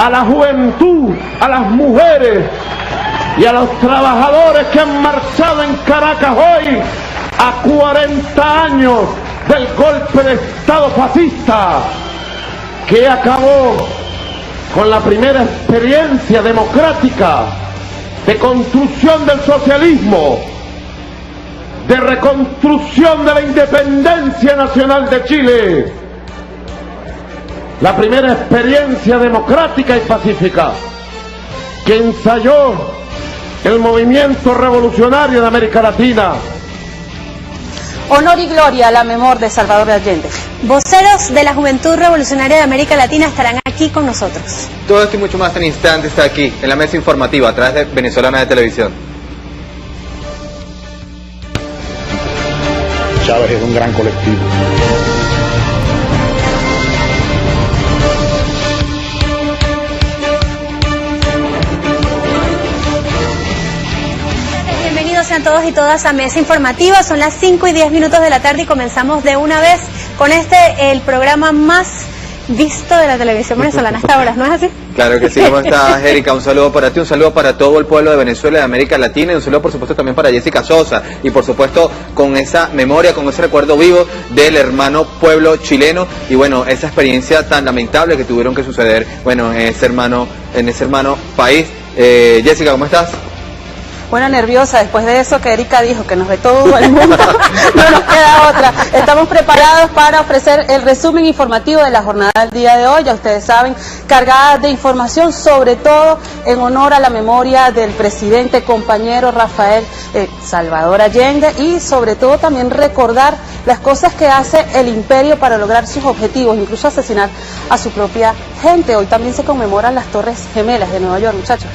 a la juventud, a las mujeres y a los trabajadores que han marchado en Caracas hoy a 40 años del golpe de Estado fascista que acabó con la primera experiencia democrática de construcción del socialismo, de reconstrucción de la independencia nacional de Chile, la primera experiencia democrática y pacífica que ensayó el movimiento revolucionario de América Latina. Honor y gloria a la memoria de Salvador Allende. Voceros de la Juventud Revolucionaria de América Latina estarán aquí con nosotros. Todo esto y mucho más en instante está aquí, en la mesa informativa, a través de Venezolana de Televisión. Chávez es un gran colectivo. Sean todos y todas a Mesa Informativa, son las 5:10 de la tarde y comenzamos de una vez con el programa más visto de la televisión venezolana hasta ahora, ¿no es así? Claro que sí. ¿Cómo estás, Erika? Un saludo para ti, un saludo para todo el pueblo de Venezuela y de América Latina, y un saludo por supuesto también para Jessica Sosa, y por supuesto con esa memoria, con ese recuerdo vivo del hermano pueblo chileno, y bueno, esa experiencia tan lamentable que tuvieron que suceder, bueno, en ese hermano país. Jessica, ¿cómo estás? Bueno, nerviosa después de eso que Erika dijo, que nos ve todo el mundo, no nos queda otra. Estamos preparados para ofrecer el resumen informativo de la jornada del día de hoy, ya ustedes saben, cargada de información, sobre todo en honor a la memoria del presidente compañero Rafael Salvador Allende, y sobre todo también recordar las cosas que hace el imperio para lograr sus objetivos, incluso asesinar a su propia gente. Hoy también se conmemoran las Torres Gemelas de Nueva York, muchachos.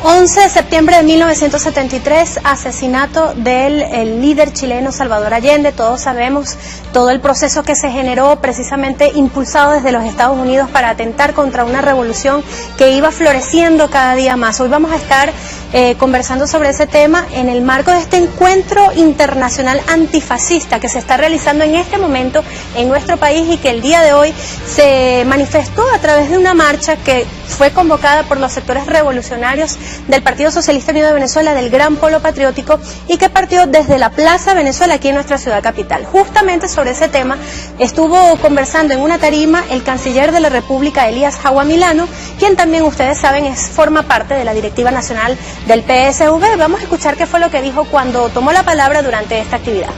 11 de septiembre de 1973, asesinato del líder chileno Salvador Allende. Todos sabemos todo el proceso que se generó, precisamente impulsado desde los Estados Unidos para atentar contra una revolución que iba floreciendo cada día más. Hoy vamos a estar conversando sobre ese tema en el marco de este encuentro internacional antifascista que se está realizando en este momento en nuestro país, y que el día de hoy se manifestó a través de una marcha que fue convocada por los sectores revolucionarios del Partido Socialista Unido de Venezuela, del Gran Polo Patriótico, y que partió desde la Plaza Venezuela aquí en nuestra ciudad capital. Justamente sobre ese tema estuvo conversando en una tarima el canciller de la República, Elías Jaua Milano, quien también, ustedes saben, forma parte de la directiva nacional del PSV. Vamos a escuchar qué fue lo que dijo cuando tomó la palabra durante esta actividad.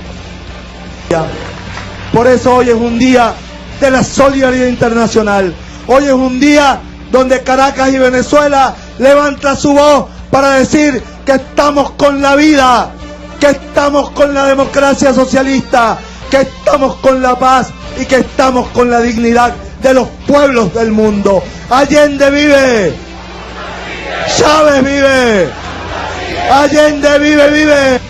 Por eso hoy es un día de la solidaridad internacional. Hoy es un día donde Caracas y Venezuela levanta su voz para decir que estamos con la vida, que estamos con la democracia socialista, que estamos con la paz y que estamos con la dignidad de los pueblos del mundo. Allende vive, Chávez vive, Allende vive, vive.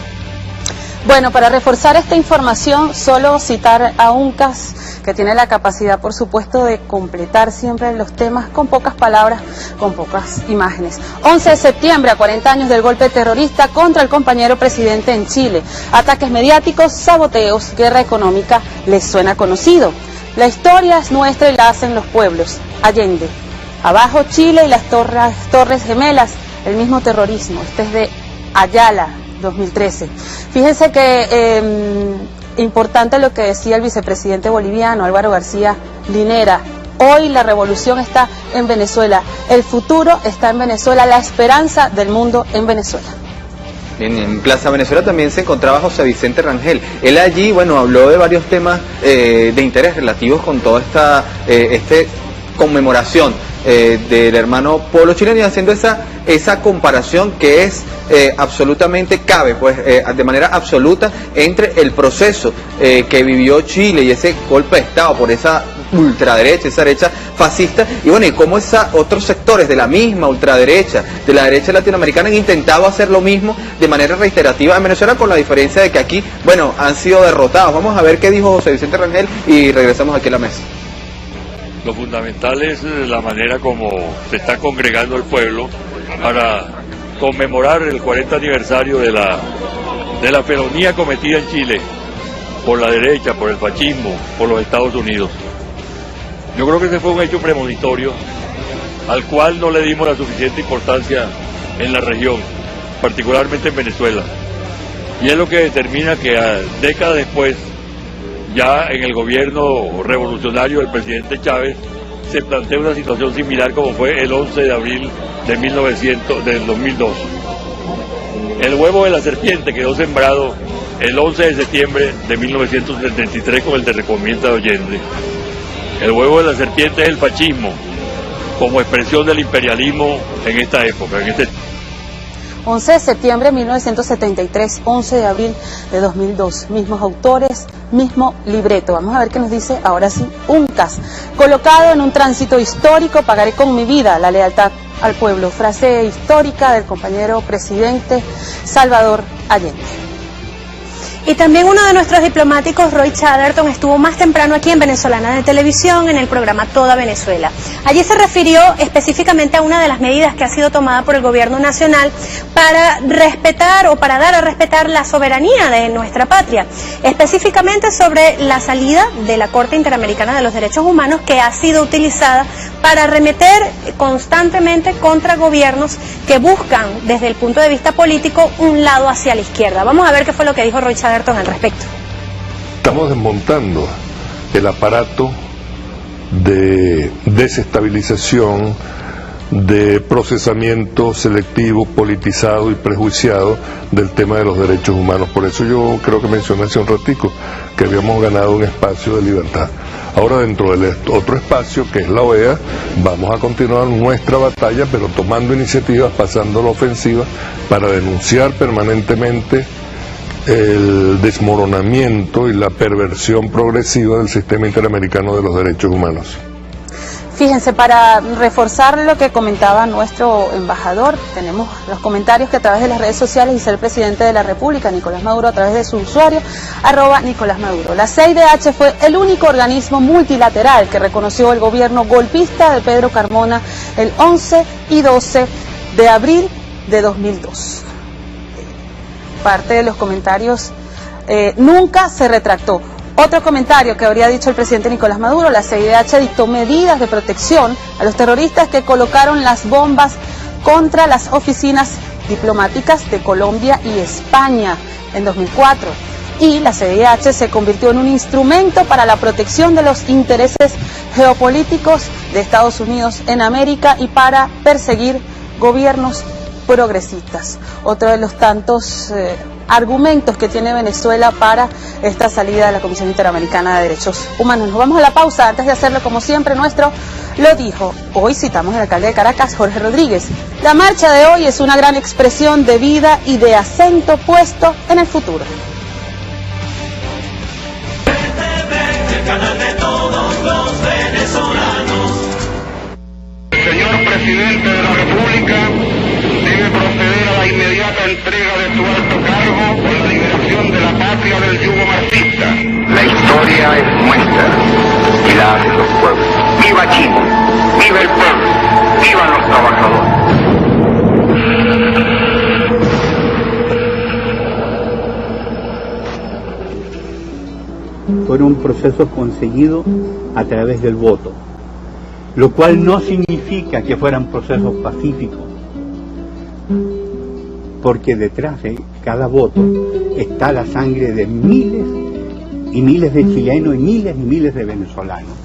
Bueno, para reforzar esta información, solo citar a UNCAS, que tiene la capacidad, por supuesto, de completar siempre los temas con pocas palabras, con pocas imágenes. 11 de septiembre, a 40 años del golpe terrorista contra el compañero presidente en Chile. Ataques mediáticos, saboteos, guerra económica, les suena conocido. La historia es nuestra y la hacen los pueblos. Allende. Abajo Chile y las Torres Gemelas, el mismo terrorismo. Este es de Ayala, 2013. Fíjense que importante lo que decía el vicepresidente boliviano Álvaro García Linera. Hoy la revolución está en Venezuela, el futuro está en Venezuela, la esperanza del mundo en Venezuela. Bien, en Plaza Venezuela también se encontraba José Vicente Rangel. Él allí, bueno, habló de varios temas de interés relativos con toda esta conmemoración del hermano pueblo chileno, y haciendo esa comparación que es absolutamente cabe, pues de manera absoluta, entre el proceso que vivió Chile y ese golpe de Estado por esa ultraderecha, esa derecha fascista, y bueno, y cómo otros sectores de la misma ultraderecha, de la derecha latinoamericana, han intentado hacer lo mismo de manera reiterativa en Venezuela, con la diferencia de que aquí, bueno, han sido derrotados. Vamos a ver qué dijo José Vicente Rangel y regresamos aquí a la mesa. Lo fundamental es la manera como se está congregando el pueblo para conmemorar el 40 aniversario de la felonía cometida en Chile por la derecha, por el fascismo, por los Estados Unidos. Yo creo que ese fue un hecho premonitorio al cual no le dimos la suficiente importancia en la región, particularmente en Venezuela. Y es lo que determina que décadas después, ya en el gobierno revolucionario del presidente Chávez, se plantea una situación similar como fue el 11 de abril del 2002. El huevo de la serpiente quedó sembrado el 11 de septiembre de 1973 con el derrocamiento de Allende. El huevo de la serpiente es el fascismo, como expresión del imperialismo en esta época. 11 de septiembre de 1973, 11 de abril de 2002, mismos autores, mismo libreto. Vamos a ver qué nos dice ahora sí UNCAS. Colocado en un tránsito histórico, pagaré con mi vida la lealtad al pueblo. Frase histórica del compañero presidente Salvador Allende. Y también uno de nuestros diplomáticos, Roy Chatterton, estuvo más temprano aquí en Venezolana de Televisión en el programa Toda Venezuela. Allí se refirió específicamente a una de las medidas que ha sido tomada por el gobierno nacional para respetar o para dar a respetar la soberanía de nuestra patria, específicamente sobre la salida de la Corte Interamericana de los Derechos Humanos, que ha sido utilizada para arremeter constantemente contra gobiernos que buscan, desde el punto de vista político, un lado hacia la izquierda. Vamos a ver qué fue lo que dijo Roy Chatterton al respecto. Estamos desmontando el aparato de desestabilización, de procesamiento selectivo, politizado y prejuiciado del tema de los derechos humanos. Por eso yo creo que mencioné hace un ratico que habíamos ganado un espacio de libertad. Ahora, dentro del otro espacio, que es la OEA, vamos a continuar nuestra batalla, pero tomando iniciativas, pasando la ofensiva, para denunciar permanentemente el desmoronamiento y la perversión progresiva del sistema interamericano de los derechos humanos. Fíjense, para reforzar lo que comentaba nuestro embajador, tenemos los comentarios que a través de las redes sociales dice el presidente de la República, Nicolás Maduro, a través de su usuario, @NicolásMaduro. La CIDH fue el único organismo multilateral que reconoció el gobierno golpista de Pedro Carmona el 11 y 12 de abril de 2002. Parte de los comentarios nunca se retractó. Otro comentario que habría dicho el presidente Nicolás Maduro: la CIDH dictó medidas de protección a los terroristas que colocaron las bombas contra las oficinas diplomáticas de Colombia y España en 2004. Y la CIDH se convirtió en un instrumento para la protección de los intereses geopolíticos de Estados Unidos en América y para perseguir gobiernos progresistas. Otro de los tantos argumentos que tiene Venezuela para esta salida de la Comisión Interamericana de Derechos Humanos. Nos vamos a la pausa. Antes de hacerlo, como siempre, nuestro lo dijo. Hoy citamos al alcalde de Caracas, Jorge Rodríguez. La marcha de hoy es una gran expresión de vida y de acento puesto en el futuro. Señor presidente de la República, debe proceder a la inmediata entrega de su alto cargo por la liberación de la patria del yugo marxista. La historia es nuestra y la hacen los pueblos. ¡Viva Chile! ¡Viva el pueblo! ¡Vivan los trabajadores! Fue un proceso conseguido a través del voto, lo cual no significa que fueran procesos pacíficos, porque detrás de cada voto está la sangre de miles y miles de chilenos y miles de venezolanos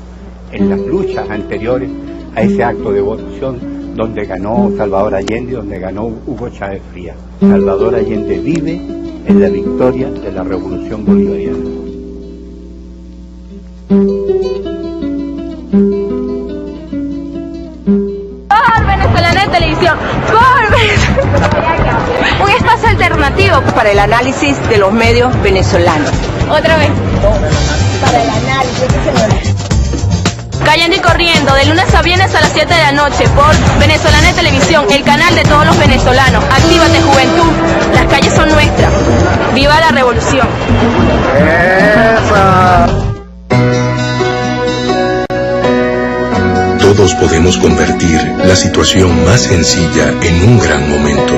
en las luchas anteriores a ese acto de votación donde ganó Salvador Allende y donde ganó Hugo Chávez Frías. Salvador Allende vive en la victoria de la Revolución Bolivariana. Venezolana de Televisión, un espacio alternativo para el análisis de los medios venezolanos. Otra vez. Para el análisis, señora. Cayendo y corriendo, de lunes a viernes a las 7 de la noche por Venezolana de Televisión, el canal de todos los venezolanos. Actívate, juventud, las calles son nuestras. ¡Viva la revolución! Todos podemos convertir la situación más sencilla en un gran momento.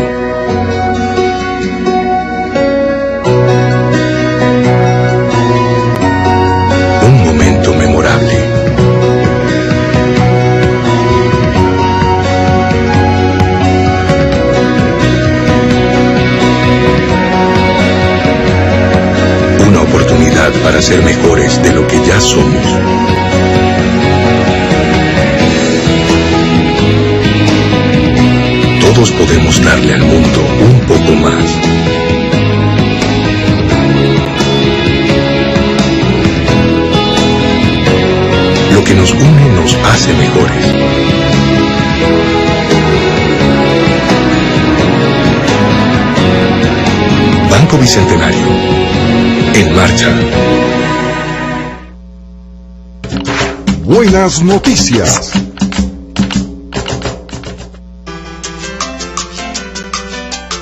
Un momento memorable. capacidad para ser mejores de lo que ya somos. Todos podemos darle al mundo un poco más. Lo que nos une nos hace mejores. Banco Bicentenario, en marcha. Buenas noticias.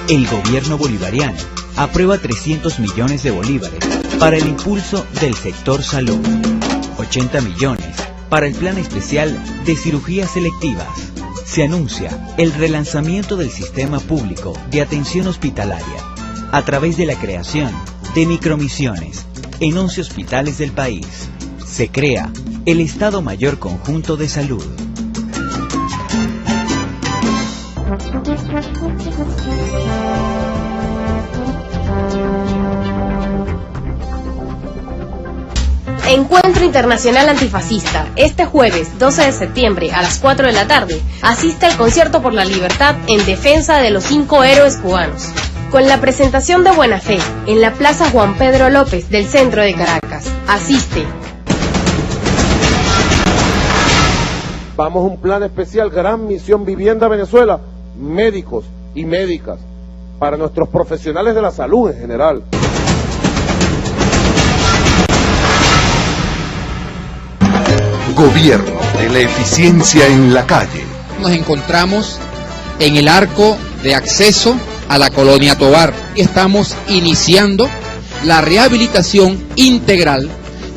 El gobierno bolivariano aprueba 300 millones de bolívares para el impulso del sector salud, 80 millones para el plan especial de cirugías selectivas. Se anuncia el relanzamiento del sistema público de atención hospitalaria a través de la creación de micromisiones en 11 hospitales del país. Se crea el Estado Mayor Conjunto de Salud. Encuentro Internacional Antifascista. Este jueves 12 de septiembre a las 4 de la tarde asiste al Concierto por la Libertad en defensa de los 5 héroes cubanos, con la presentación de Buena Fe en la Plaza Juan Pedro López del centro de Caracas. Asiste. Vamos a un plan especial, Gran Misión Vivienda Venezuela, médicos y médicas, para nuestros profesionales de la salud en general. Gobierno de la eficiencia en la calle. Nos encontramos en el arco de acceso a la Colonia Tovar y estamos iniciando la rehabilitación integral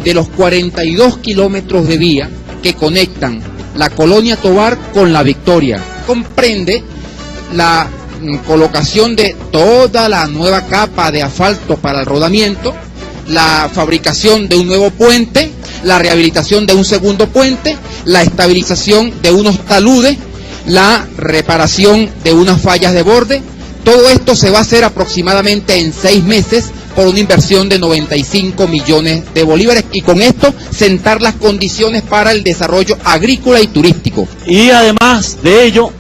de los 42 kilómetros de vía que conectan la Colonia Tovar con La Victoria. Comprende la colocación de toda la nueva capa de asfalto para el rodamiento, la fabricación de un nuevo puente, la rehabilitación de un segundo puente, la estabilización de unos taludes, la reparación de unas fallas de borde. Todo esto se va a hacer aproximadamente en 6 meses por una inversión de 95 millones de bolívares y con esto sentar las condiciones para el desarrollo agrícola y turístico. Y además de ello,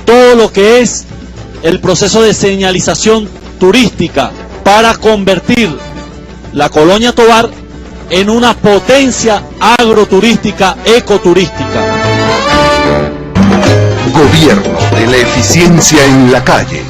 todo lo que es el proceso de señalización turística para convertir la Colonia Tovar en una potencia agroturística, ecoturística. Gobierno de la eficiencia en la calle.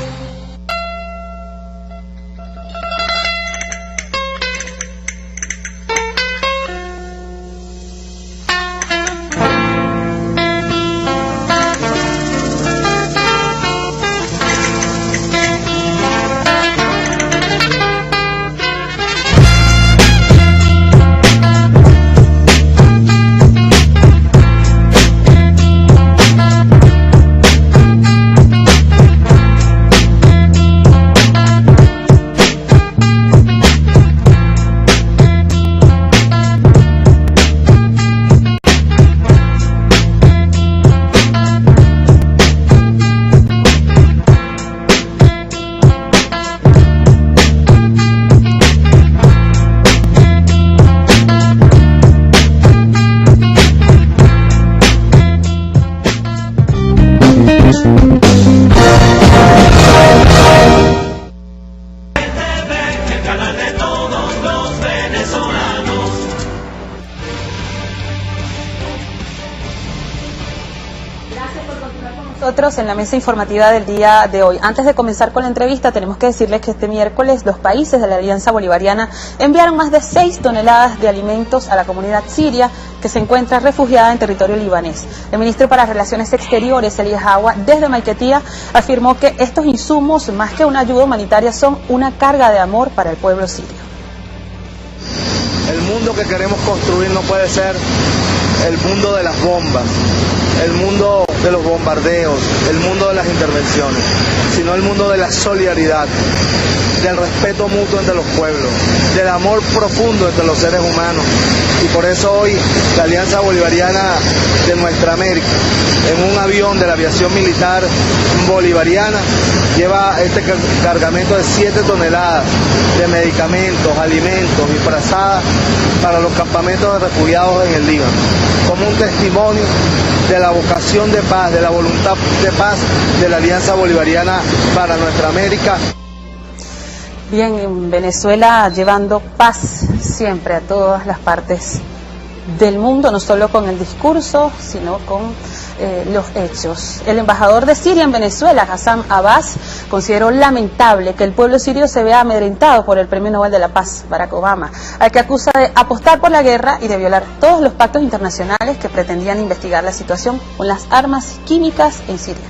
Nosotros en la mesa informativa del día de hoy. Antes de comenzar con la entrevista, tenemos que decirles que este miércoles los países de la Alianza Bolivariana enviaron más de 6 toneladas de alimentos a la comunidad siria que se encuentra refugiada en territorio libanés. El ministro para Relaciones Exteriores, Elías Agua, desde Maiquetía, afirmó que estos insumos, más que una ayuda humanitaria, son una carga de amor para el pueblo sirio. El mundo que queremos construir no puede ser el mundo de las bombas, el mundo de los bombardeos, el mundo de las intervenciones, sino el mundo de la solidaridad, del respeto respeto mutuo entre los pueblos, del amor profundo entre los seres humanos. Y por eso hoy la Alianza Bolivariana de Nuestra América, en un avión de la aviación militar bolivariana, lleva este cargamento de 7 toneladas de medicamentos, alimentos y frazadas para los campamentos de refugiados en el Líbano, como un testimonio de la vocación de paz, de la voluntad de paz de la Alianza Bolivariana para Nuestra América. Bien, en Venezuela llevando paz siempre a todas las partes del mundo, no solo con el discurso, sino con los hechos. El embajador de Siria en Venezuela, Hassan Abbas, consideró lamentable que el pueblo sirio se vea amedrentado por el Premio Nobel de la Paz, Barack Obama, al que acusa de apostar por la guerra y de violar todos los pactos internacionales que pretendían investigar la situación con las armas químicas en Siria.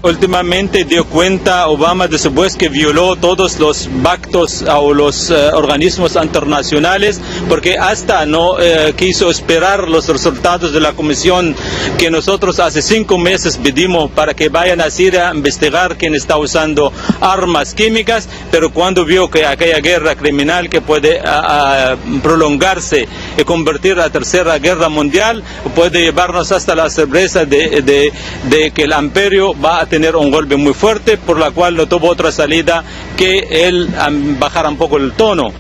Últimamente dio cuenta Obama después que violó todos los pactos o los organismos internacionales, porque hasta no quiso esperar los resultados de la comisión que nosotros hace 5 meses pedimos para que vayan a Siria a investigar quién está usando armas químicas, pero cuando vio que aquella guerra criminal que puede prolongarse y convertir a la tercera guerra mundial, puede llevarnos hasta la sorpresa de que el imperio va a tener un golpe muy fuerte, por la cual no tuvo otra salida que él bajar un poco el tono.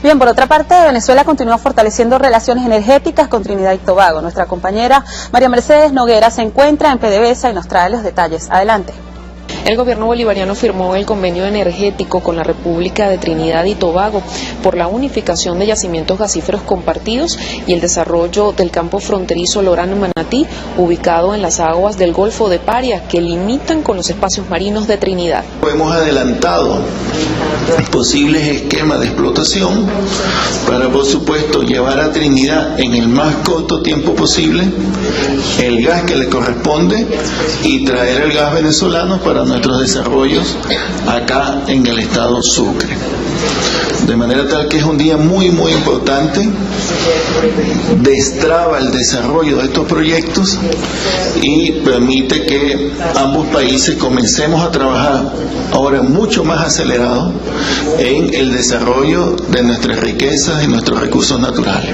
Bien, por otra parte, Venezuela continúa fortaleciendo relaciones energéticas con Trinidad y Tobago. Nuestra compañera María Mercedes Noguera se encuentra en PDVSA y nos trae los detalles. Adelante. El gobierno bolivariano firmó el convenio energético con la República de Trinidad y Tobago por la unificación de yacimientos gasíferos compartidos y el desarrollo del campo fronterizo Lorán-Manatí, ubicado en las aguas del Golfo de Paria, que limitan con los espacios marinos de Trinidad. Hemos adelantado posibles esquemas de explotación para, por supuesto, llevar a Trinidad en el más corto tiempo posible el gas que le corresponde y traer el gas venezolano para nuestros desarrollos acá en el estado Sucre. De manera tal que es un día muy importante, destraba el desarrollo de estos proyectos y permite que ambos países comencemos a trabajar ahora mucho más acelerado en el desarrollo de nuestras riquezas y nuestros recursos naturales.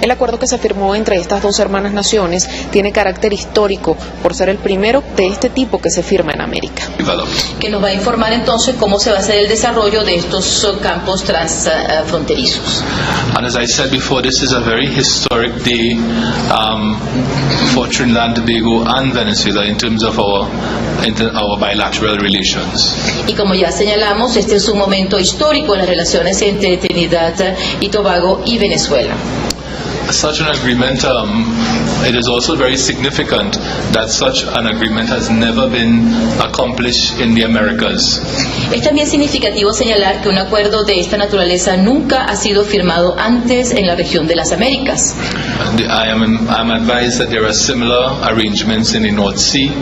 El acuerdo que se firmó entre estas dos hermanas naciones tiene carácter histórico por ser el primero de este tipo que se firma en América. Que nos va a informar entonces cómo se va a hacer el desarrollo de estos campos transfronterizos. And as I said before, this is a very historic day for Trinidad and Tobago and Venezuela in terms of our bilateral relations. Y como ya señalamos, este es un momento histórico en las relaciones entre Trinidad y Tobago y Venezuela. Such an agreement, it is also very significant that such an agreement has never been accomplished in the Americas. Es también significativo señalar que un acuerdo de esta naturaleza nunca ha sido firmado antes en la región de las Américas. I'm advised that there are similar arrangements in the North Sea.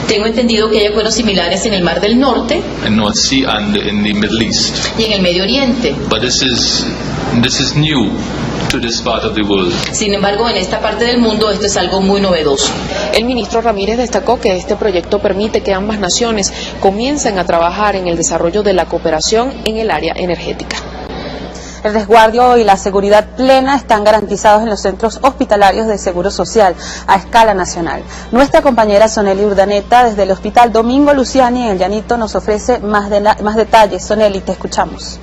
Tengo entendido que hay acuerdos similares en el Mar del Norte, in North Sea and in the Middle East. Y en el Medio Oriente. But this is new to this part of the world. Sin embargo, en esta parte del mundo esto es algo muy novedoso. El ministro Ramírez destacó que este proyecto permite que ambas naciones comiencen a trabajar en el desarrollo de la cooperación en el área energética. El resguardo y la seguridad plena están garantizados en los centros hospitalarios de Seguro Social a escala nacional. Nuestra compañera Soneli Urdaneta desde el Hospital Domingo Luciani en El Llanito nos ofrece más detalles. Soneli, te escuchamos.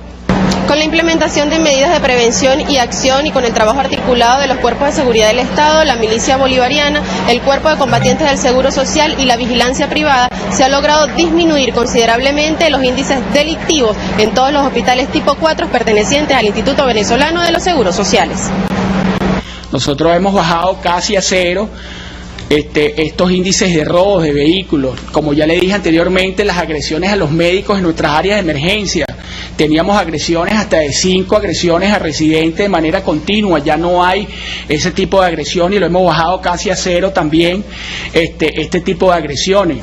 Con la implementación de medidas de prevención y acción y con el trabajo articulado de los cuerpos de seguridad del Estado, la milicia bolivariana, el cuerpo de combatientes del Seguro Social y la vigilancia privada, se ha logrado disminuir considerablemente los índices delictivos en todos los hospitales tipo 4 pertenecientes al Instituto Venezolano de los Seguros Sociales. Nosotros hemos bajado casi a cero estos índices de robos de vehículos. Como ya le dije anteriormente, las agresiones a los médicos en nuestras áreas de emergencia. Teníamos agresiones hasta de 5 agresiones a residentes de manera continua. Ya no hay ese tipo de agresión y lo hemos bajado casi a cero también este tipo de agresiones.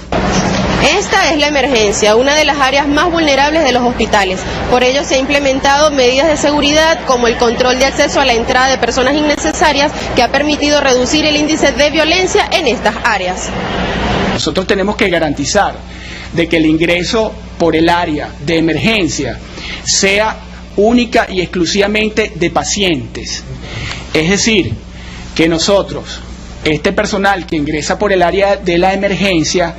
Esta es la emergencia, una de las áreas más vulnerables de los hospitales. Por ello se han implementado medidas de seguridad como el control de acceso a la entrada de personas innecesarias que ha permitido reducir el índice de violencia en estas áreas. Nosotros tenemos que garantizar de que el ingreso por el área de emergencia sea única y exclusivamente de pacientes. Es decir, que nosotros, este personal que ingresa por el área de la emergencia,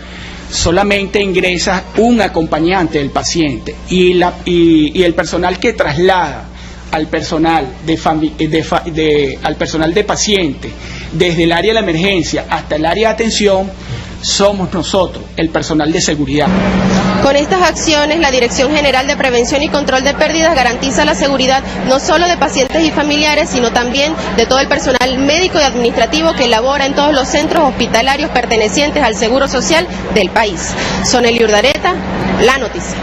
solamente ingresa un acompañante del paciente y el personal que traslada al personal al personal de paciente desde el área de la emergencia hasta el área de atención somos nosotros, el personal de seguridad. Con estas acciones, la Dirección General de Prevención y Control de Pérdidas garantiza la seguridad no solo de pacientes y familiares, sino también de todo el personal médico y administrativo que labora en todos los centros hospitalarios pertenecientes al Seguro Social del país. Sonely Urdareta, La Noticia.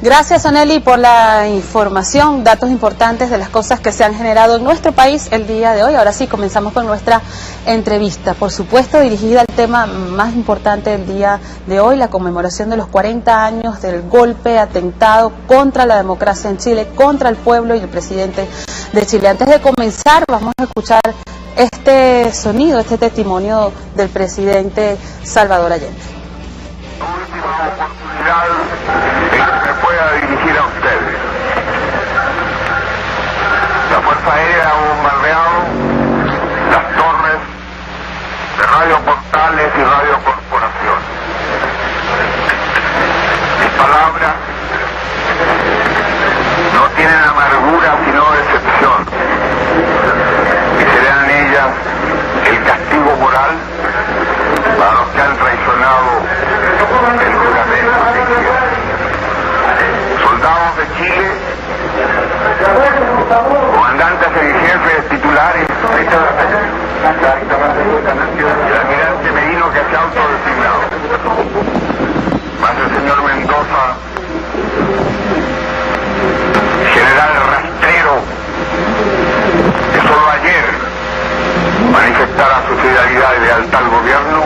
Gracias, Sonely, por la información, datos importantes de las cosas que se han generado en nuestro país el día de hoy. Ahora sí, comenzamos con nuestra entrevista, por supuesto dirigida al tema más importante del día de hoy, la conmemoración de los 40 años del golpe, atentado contra la democracia en Chile, contra el pueblo y el presidente de Chile. Antes de comenzar, vamos a escuchar este sonido, este testimonio del presidente Salvador Allende. Pueda dirigir a ustedes. La Fuerza Aérea ha bombardeado las torres de Radio Portales y Radio Corporación. Mis palabras no tienen amargura sino decepción, y serán ellas el castigo moral para los que han traicionado el juramento de Chile. Soldados de Chile, comandantes en jefes titulares, el almirante Merino que se ha autodesignado, más el señor Mendoza, general rastrero, que solo ayer manifestara su fidelidad y lealtad al gobierno,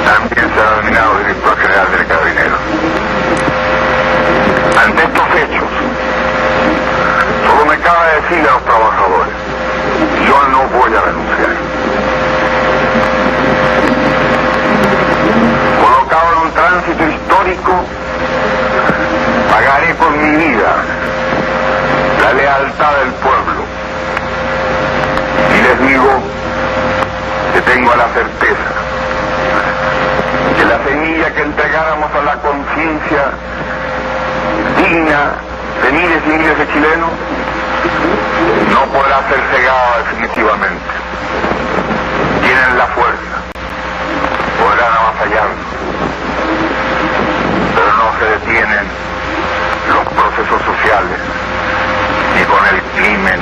también será nominado director general del Carabinero. Ante estos hechos, solo me cabe decirle a los trabajadores, yo no voy a renunciar. Colocado en un tránsito histórico, pagaré con mi vida la lealtad del pueblo. Y les digo que tengo la certeza que la semilla que entregáramos a la conciencia digna de miles y miles de chilenos no podrá ser cegada definitivamente. Tienen la fuerza, podrán avasallarnos, pero no se detienen los procesos sociales ni con el crimen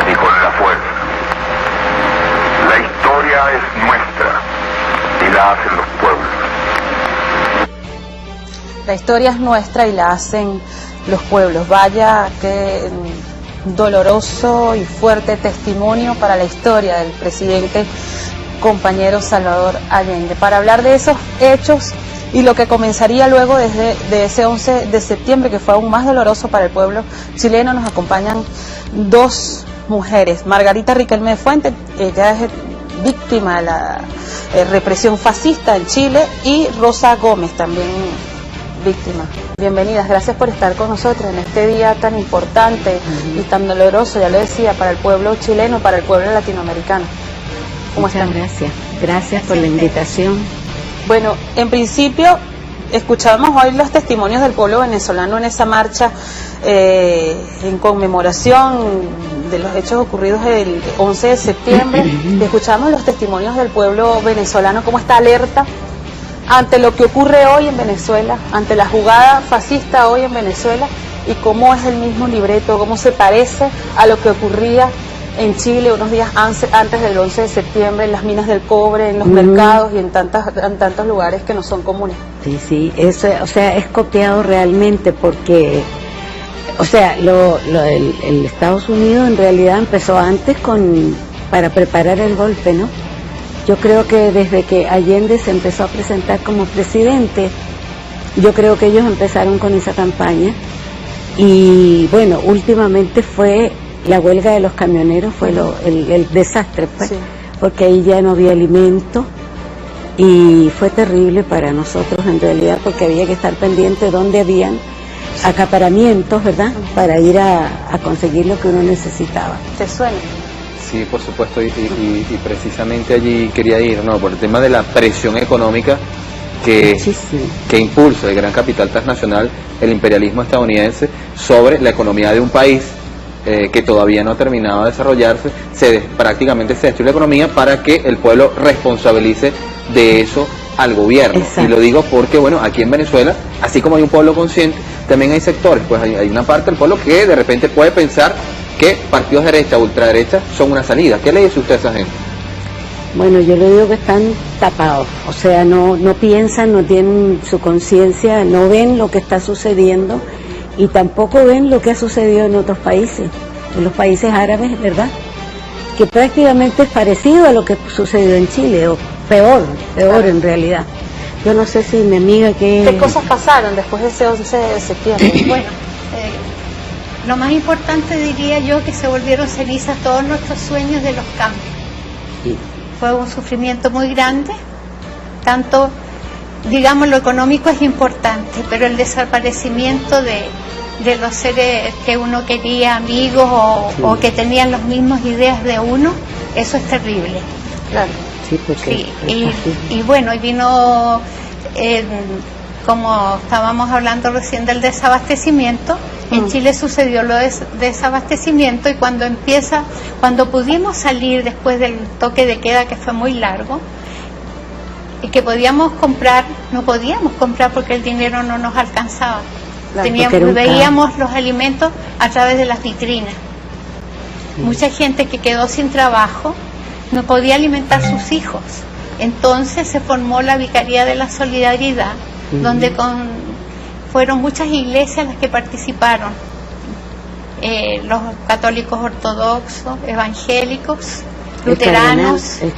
ni con la fuerza. La historia es nuestra y la hacen los pueblos. La historia es nuestra y la hacen los pueblos. Vaya que doloroso y fuerte testimonio para la historia del presidente compañero Salvador Allende. Para hablar de esos hechos y lo que comenzaría luego de ese 11 de septiembre, que fue aún más doloroso para el pueblo chileno, nos acompañan dos mujeres. Margarita Riquelme de Fuentes, ella es víctima de la represión fascista en Chile, y Rosa Gómez, también víctima. Bienvenidas, gracias por estar con nosotros en este día tan importante y tan doloroso, ya lo decía, para el pueblo chileno, para el pueblo latinoamericano. ¿Cómo están? Gracias por la invitación. Bueno, en principio escuchábamos hoy los testimonios del pueblo venezolano en esa marcha en conmemoración de los hechos ocurridos el 11 de septiembre. Escuchamos los testimonios del pueblo venezolano, cómo está alerta ante lo que ocurre hoy en Venezuela, ante la jugada fascista hoy en Venezuela, y cómo es el mismo libreto, cómo se parece a lo que ocurría en Chile unos días antes del 11 de septiembre, en las minas del cobre, en los mercados y en tantos lugares que no son comunes. Sí, eso, o sea, es copiado realmente porque, o sea, el Estados Unidos en realidad empezó antes para preparar el golpe, ¿no? Yo creo que desde que Allende se empezó a presentar como presidente, yo creo que ellos empezaron con esa campaña. Y bueno, últimamente fue la huelga de los camioneros, fue el desastre, pues, sí, porque ahí ya no había alimento, y fue terrible para nosotros en realidad, porque había que estar pendiente donde habían acaparamientos, ¿verdad?, para ir a conseguir lo que uno necesitaba. ¿Te suena? Sí, por supuesto, y precisamente allí quería ir, ¿no?, por el tema de la presión económica que impulsa el gran capital transnacional, el imperialismo estadounidense, sobre la economía de un país que todavía no ha terminado de desarrollarse. Prácticamente se destruye la economía para que el pueblo responsabilice de eso al gobierno. Exacto. Y lo digo porque, bueno, aquí en Venezuela, así como hay un pueblo consciente, también hay sectores, pues hay una parte del pueblo que de repente puede pensar que partidos de derecha, ultraderecha, son una salida. ¿Qué le dice usted a esa gente? Bueno, yo le digo que están tapados, o sea, no piensan, no tienen su conciencia, no ven lo que está sucediendo y tampoco ven lo que ha sucedido en otros países, en los países árabes, ¿verdad?, que prácticamente es parecido a lo que sucedió en Chile, o peor en realidad. Yo no sé si mi amiga ¿Qué cosas pasaron después de ese 11 de septiembre? Bueno, lo más importante diría yo que se volvieron cenizas todos nuestros sueños de los cambios. Sí. Fue un sufrimiento muy grande, tanto, digamos, lo económico es importante, pero el desaparecimiento de los seres que uno quería, amigos o que tenían las mismas ideas de uno, eso es terrible. Claro. Sí, porque y bueno, y vino, como estábamos hablando recién del desabastecimiento, en Chile sucedió lo de desabastecimiento, y cuando pudimos salir después del toque de queda, que fue muy largo, y que podíamos comprar, no podíamos comprar porque el dinero no nos alcanzaba. Claro, veíamos los alimentos a través de las vitrinas. Sí. Mucha gente que quedó sin trabajo no podía alimentar sus hijos. Entonces se formó la Vicaría de la Solidaridad, donde fueron muchas iglesias las que participaron. Los católicos ortodoxos, evangélicos, luteranos. Un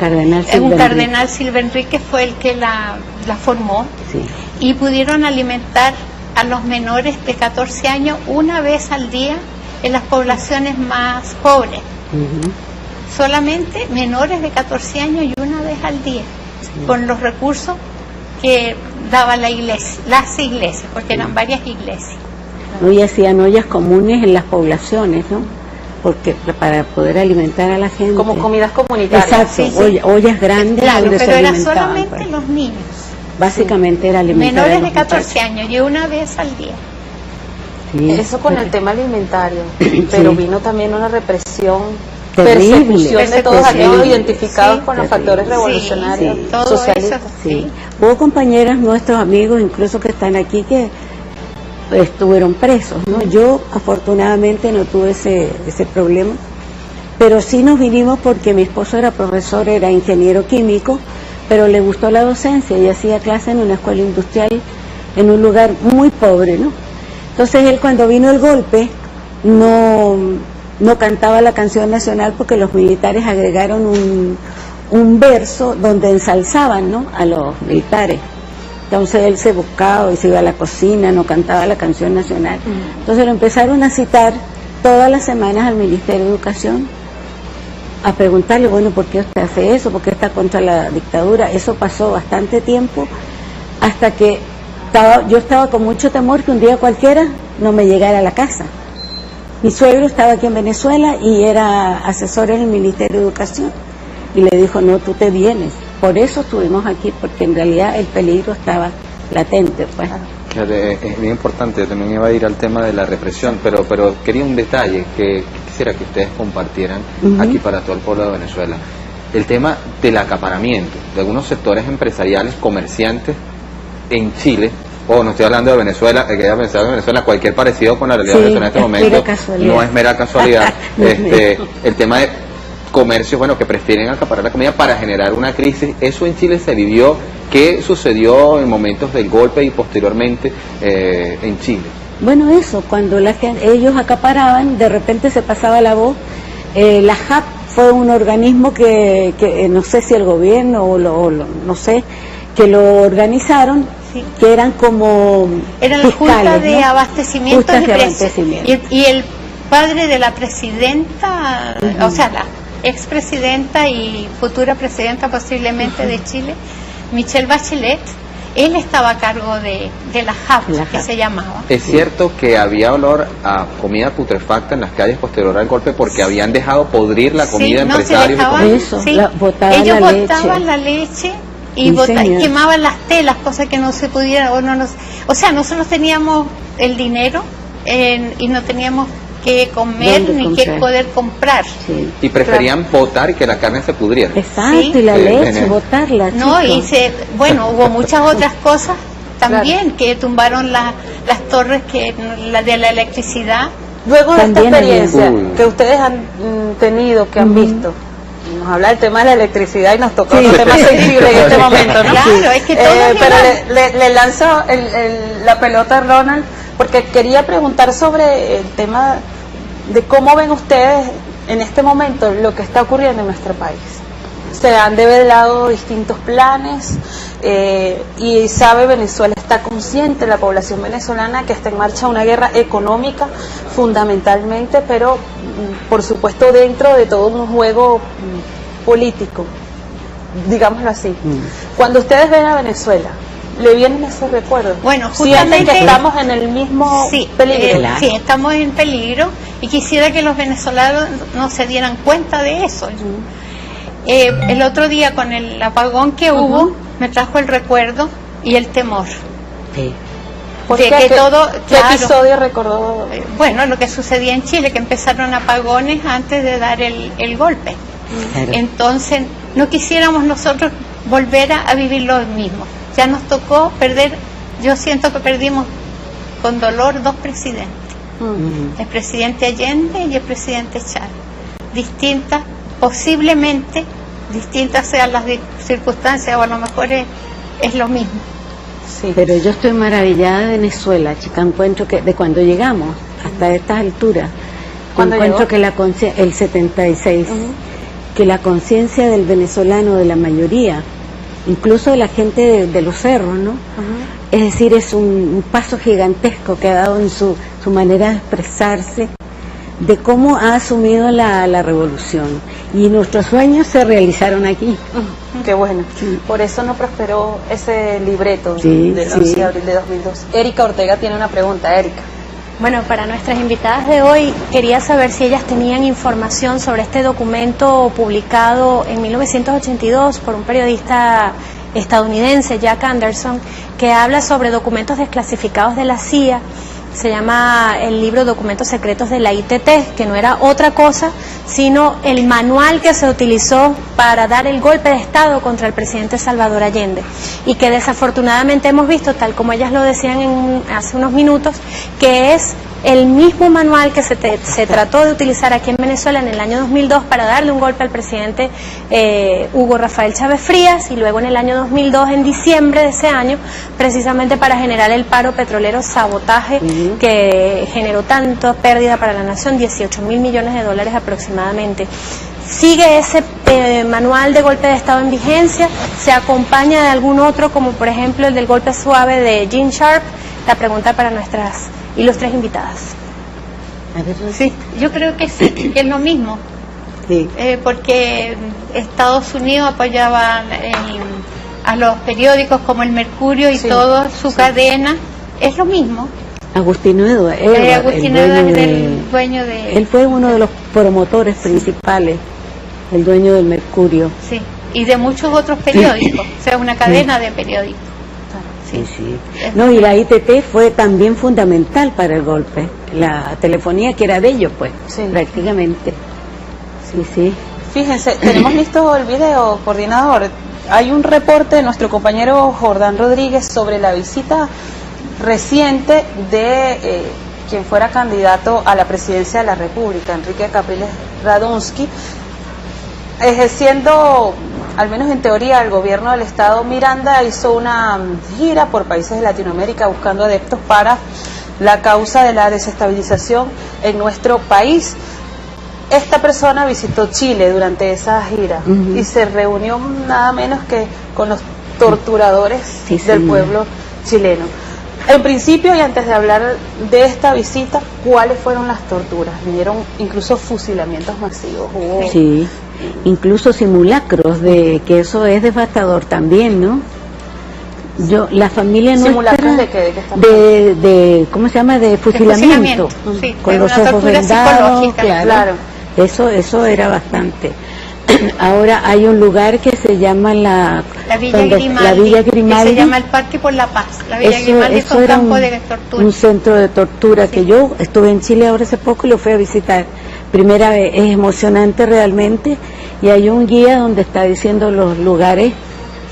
cardenal Silva Enríquez fue el que la formó. Sí. Y pudieron alimentar a los menores de 14 años una vez al día en las poblaciones más pobres. Solamente menores de 14 años y una vez al día, con los recursos que daba la iglesia, las iglesias, porque eran varias iglesias. Y hacían ollas comunes en las poblaciones, ¿no?, porque para poder alimentar a la gente. Como comidas comunitarias. Exacto, ollas grandes. Claro, pero era solamente los niños. Básicamente era alimentar menores de 14 años y una vez al día. Sí, eso con el tema alimentario, pero vino también una represión, persecución de todos aquellos identificados con los factores revolucionarios, socialistas. Hubo compañeras, nuestros amigos, incluso que están aquí, que estuvieron presos, ¿no? Yo afortunadamente no tuve ese problema, pero sí nos vinimos porque mi esposo era profesor, era ingeniero químico, pero le gustó la docencia y hacía clase en una escuela industrial en un lugar muy pobre, ¿no? Entonces él, cuando vino el golpe, no cantaba la canción nacional porque los militares agregaron un verso donde ensalzaban, ¿no?, a los militares. Entonces él se buscaba y se iba a la cocina, no cantaba la canción nacional. Entonces lo empezaron a citar todas las semanas al Ministerio de Educación, a preguntarle, bueno, ¿por qué usted hace eso? ¿Por qué está contra la dictadura? Eso pasó bastante tiempo, hasta que yo estaba con mucho temor que un día cualquiera no me llegara a la casa. Mi suegro estaba aquí en Venezuela y era asesor en el Ministerio de Educación, y le dijo, no, tú te vienes. Por eso estuvimos aquí, porque en realidad el peligro estaba latente, pues. Claro, es bien importante. También iba a ir al tema de la represión, pero quería un detalle que quisiera que ustedes compartieran aquí para todo el pueblo de Venezuela. El tema del acaparamiento de algunos sectores empresariales, comerciantes en Chile. No estoy hablando de Venezuela, que haya pensado en Venezuela, cualquier parecido con la realidad de Venezuela en este momento no es mera casualidad. El tema de comercios, bueno, que prefieren acaparar la comida para generar una crisis. Eso en Chile se vivió. ¿Qué sucedió en momentos del golpe y posteriormente en Chile? Bueno, eso, cuando ellos acaparaban, de repente se pasaba la voz. La JAP fue un organismo que no sé si el gobierno o no sé, que lo organizaron, que eran como eran la Junta de Abastecimiento de Precios. Y el padre de la presidenta, o sea, la expresidenta y futura presidenta posiblemente de Chile, Michelle Bachelet, él estaba a cargo de la JAP, que se llamaba. ¿Es cierto que había olor a comida putrefacta en las calles posterior al golpe porque habían dejado podrir la comida empresarios? Ellos botaban la leche y quemaban las telas, cosa que no se pudiera, o sea, nosotros teníamos el dinero y no teníamos que comer ni que poder comprar. Y preferían botar y que la carne se pudriera. Exacto, y la leche, botarla. No, y hubo muchas otras cosas también, que tumbaron las torres de la electricidad. Luego de esta experiencia que ustedes han tenido, que han visto, nos habla del tema de la electricidad y nos tocó un tema sensible en este momento, ¿no? Claro, es que pero le lanzo la pelota a Ronald, porque quería preguntar sobre el tema de cómo ven ustedes en este momento lo que está ocurriendo en nuestro país. Se han develado distintos planes y sabe, Venezuela está consciente, la población venezolana, que está en marcha una guerra económica fundamentalmente, pero por supuesto dentro de todo un juego político, digámoslo así. Cuando ustedes ven a Venezuela, ¿le vienen esos recuerdos? Bueno, justamente que estamos en el mismo peligro. Sí, estamos en peligro y quisiera que los venezolanos no se dieran cuenta de eso. El otro día con el apagón que hubo, me trajo el recuerdo y el temor. Sí. ¿Qué episodio recordó? Bueno, lo que sucedía en Chile, que empezaron apagones antes de dar el golpe. Claro. Entonces, no quisiéramos nosotros volver a vivir lo mismo. Ya nos tocó perder, yo siento que perdimos con dolor 2 presidentes, el presidente Allende y el presidente Chávez, posiblemente distintas sean las circunstancias, o a lo mejor es lo mismo. Sí. Pero yo estoy maravillada de Venezuela, chica, encuentro que de cuando llegamos hasta estas alturas, encuentro que el 76, que la conciencia del venezolano, de la mayoría, incluso de la gente de los cerros, ¿no? Es decir, es un paso gigantesco que ha dado en su manera de expresarse, de cómo ha asumido la revolución. Y nuestros sueños se realizaron aquí. Qué bueno. Sí. Por eso no prosperó ese libreto del 11 de abril de 2002. Erika Ortega tiene una pregunta. Erika. Bueno, para nuestras invitadas de hoy, quería saber si ellas tenían información sobre este documento publicado en 1982 por un periodista estadounidense, Jack Anderson, que habla sobre documentos desclasificados de la CIA. Se llama el libro Documentos Secretos de la ITT, que no era otra cosa sino el manual que se utilizó para dar el golpe de Estado contra el presidente Salvador Allende, y que desafortunadamente hemos visto, tal como ellas lo decían hace unos minutos, que es el mismo manual que se trató de utilizar aquí en Venezuela en el año 2002 para darle un golpe al presidente Hugo Rafael Chávez Frías, y luego en el año 2002, en diciembre de ese año, precisamente para generar el paro petrolero sabotaje que generó tanta pérdida para la nación, 18.000 millones de dólares aproximadamente. ¿Sigue ese manual de golpe de Estado en vigencia? ¿Se acompaña de algún otro, como por ejemplo el del golpe suave de Gene Sharp? La pregunta para nuestras ilustres invitadas. Sí, yo creo que sí, que es lo mismo. Sí. Porque Estados Unidos apoyaba a los periódicos como el Mercurio y toda su cadena. Es lo mismo. Agustín Edwards, el dueño de... Él fue uno de los promotores principales, el dueño del Mercurio. Sí, y de muchos otros periódicos, o sea, una cadena de periódicos. Sí. No, y la ITT fue también fundamental para el golpe. La telefonía que era de ellos, pues, prácticamente. Sí. Fíjense, tenemos listo el video, coordinador. Hay un reporte de nuestro compañero Jordán Rodríguez sobre la visita reciente de quien fuera candidato a la presidencia de la República, Enrique Capriles Radonsky, ejerciendo, al menos en teoría, el gobierno del Estado. Miranda hizo una gira por países de Latinoamérica buscando adeptos para la causa de la desestabilización en nuestro país. Esta persona visitó Chile durante esa gira y se reunió nada menos que con los torturadores del pueblo chileno. En principio, y antes de hablar de esta visita, ¿cuáles fueron las torturas? Vinieron incluso fusilamientos masivos. Sí, incluso simulacros, de que eso es devastador también, ¿no? La familia ¿Simulacros nuestra de qué están ¿cómo se llama? De fusilamiento. Sí, con de los una ojos tortura vendados, psicológica. claro. Eso era bastante. Ahora hay un lugar que se llama la Villa Grimaldi, que se llama el Parque por la Paz. La Villa Grimaldi fue un campo de tortura. Un centro de tortura que yo estuve en Chile ahora hace poco y lo fui a visitar. Primera vez, es emocionante realmente, y hay un guía donde está diciendo los lugares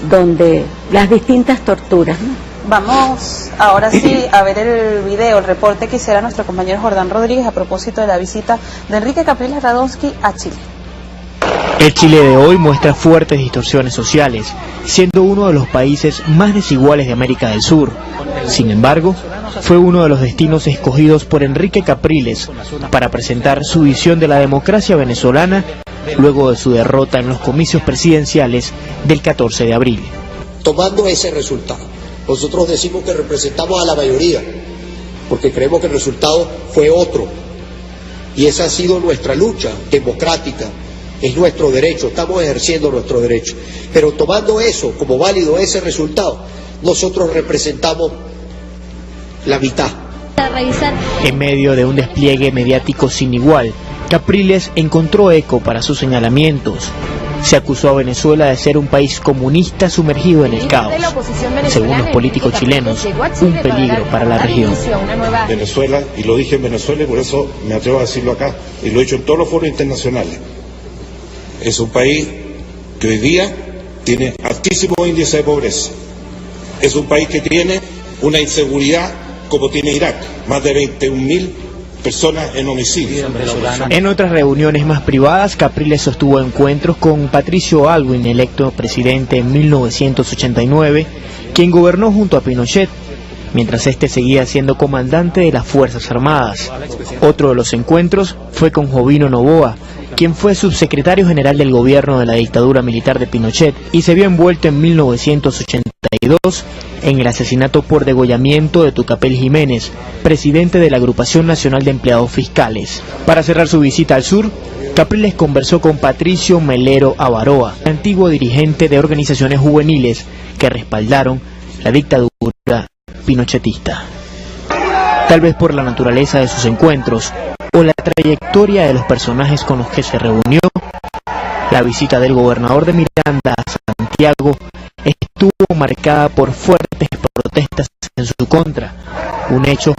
donde las distintas torturas, ¿no? Vamos ahora sí a ver el video, el reporte que hiciera nuestro compañero Jordán Rodríguez a propósito de la visita de Enrique Capriles Radonsky a Chile. El Chile de hoy muestra fuertes distorsiones sociales, siendo uno de los países más desiguales de América del Sur. Sin embargo, fue uno de los destinos escogidos por Enrique Capriles para presentar su visión de la democracia venezolana luego de su derrota en los comicios presidenciales del 14 de abril. Tomando ese resultado, nosotros decimos que representamos a la mayoría, porque creemos que el resultado fue otro, y esa ha sido nuestra lucha democrática. Es nuestro derecho, estamos ejerciendo nuestro derecho. Pero tomando eso como válido, ese resultado, nosotros representamos la mitad. En medio de un despliegue mediático sin igual, Capriles encontró eco para sus señalamientos. Se acusó a Venezuela de ser un país comunista sumergido en el caos. Según los políticos chilenos, un peligro para la región. Venezuela, y lo dije en Venezuela y por eso me atrevo a decirlo acá, y lo he dicho en todos los foros internacionales, es un país que hoy día tiene altísimo índice de pobreza. Es un país que tiene una inseguridad como tiene Irak, más de 21.000 personas en homicidios. En otras reuniones más privadas, Capriles sostuvo encuentros con Patricio Aylwin, electo presidente en 1989, quien gobernó junto a Pinochet, mientras este seguía siendo comandante de las Fuerzas Armadas. Otro de los encuentros fue con Jovino Noboa, quien fue subsecretario general del gobierno de la dictadura militar de Pinochet y se vio envuelto en 1982 en el asesinato por degollamiento de Tucapel Jiménez, presidente de la Agrupación Nacional de Empleados Fiscales. Para cerrar su visita al sur, Capriles conversó con Patricio Melero Avaroa, antiguo dirigente de organizaciones juveniles que respaldaron la dictadura pinochetista. Tal vez por la naturaleza de sus encuentros o la trayectoria de los personajes con los que se reunió, la visita del gobernador de Miranda a Santiago estuvo marcada por fuertes protestas en su contra, un hecho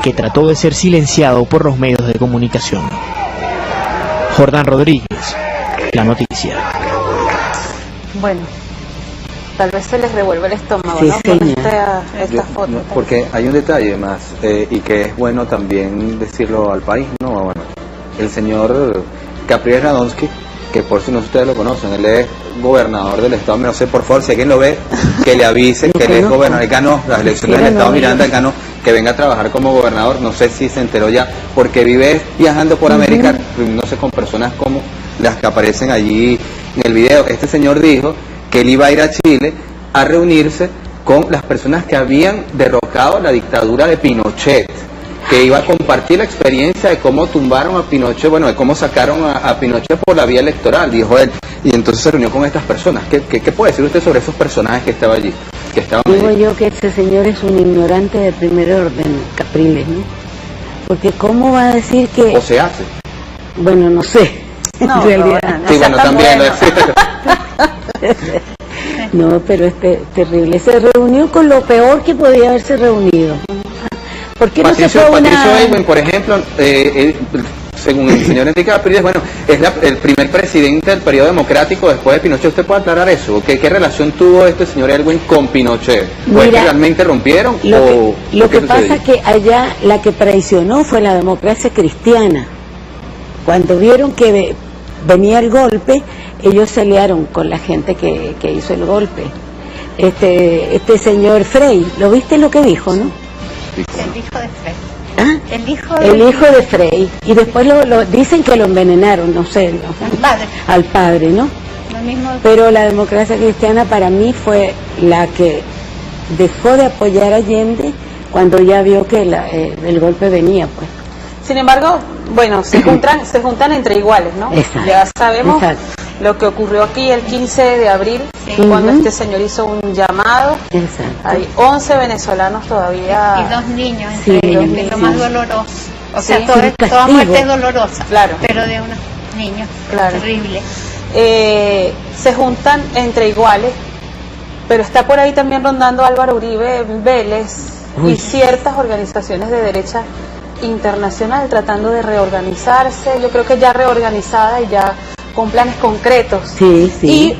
que trató de ser silenciado por los medios de comunicación. Jordán Rodríguez, La Noticia. Bueno, tal vez se les revuelve el estómago, sí, ¿no? Con esta foto. No, porque hay un detalle más, y que es bueno también decirlo al país, ¿no? Bueno, el señor Capriles Radonsky, que por si no ustedes lo conocen, él es gobernador del estado, no sé, por favor, si alguien lo ve, que le avise que él es gobernador, él ganó las elecciones del estado Miranda, él ganó, que venga a trabajar como gobernador, no sé si se enteró ya, porque vive viajando por América, no sé, con personas como las que aparecen allí en el video. Este señor dijo que él iba a ir a Chile a reunirse con las personas que habían derrocado la dictadura de Pinochet, que iba a compartir la experiencia de cómo tumbaron a Pinochet, bueno, de cómo sacaron a Pinochet por la vía electoral, dijo él, y entonces se reunió con estas personas. ¿Qué puede decir usted sobre esos personajes que estaban allí? Digo yo que este señor es un ignorante de primer orden, Capriles, ¿no? Porque ¿cómo va a decir que...? ¿O se hace? Bueno, no sé, en realidad. No, sí, bueno, también lo decía. No, pero es terrible. Se reunió con lo peor que podía haberse reunido. ¿Por qué no se fue Patricio Aylwin, por ejemplo, según el señor Enrique Capriles, bueno, es el primer presidente del periodo democrático después de Pinochet. ¿Usted puede aclarar eso? ¿Qué relación tuvo este señor Aylwin con Pinochet? ¿Fue que realmente rompieron? Lo que pasa es que allá la que traicionó fue la democracia cristiana. Cuando vieron que venía el golpe, ellos se aliaron con la gente que hizo el golpe. Este señor Frey, ¿lo viste lo que dijo, no? El hijo de Frey. ¿Ah? El hijo de Frey. Y después lo dicen que lo envenenaron, no sé. Al padre, ¿no? Pero la democracia cristiana para mí fue la que dejó de apoyar a Allende cuando ya vio que el golpe venía, pues. Sin embargo, bueno, se juntan entre iguales, ¿no? Exacto, ya sabemos exacto. lo que ocurrió aquí el 15 de abril, cuando este señor hizo un llamado. Exacto. Hay 11 venezolanos todavía. Y 2 niños entre ellos, que es lo más doloroso. O sea, Sí, toda muerte es dolorosa, claro, pero de unos niños, claro, terrible. Se juntan entre iguales, pero está por ahí también rondando Álvaro Uribe Vélez y ciertas organizaciones de derecha internacional tratando de reorganizarse. Yo creo que ya reorganizada y ya con planes concretos. Sí, sí. Y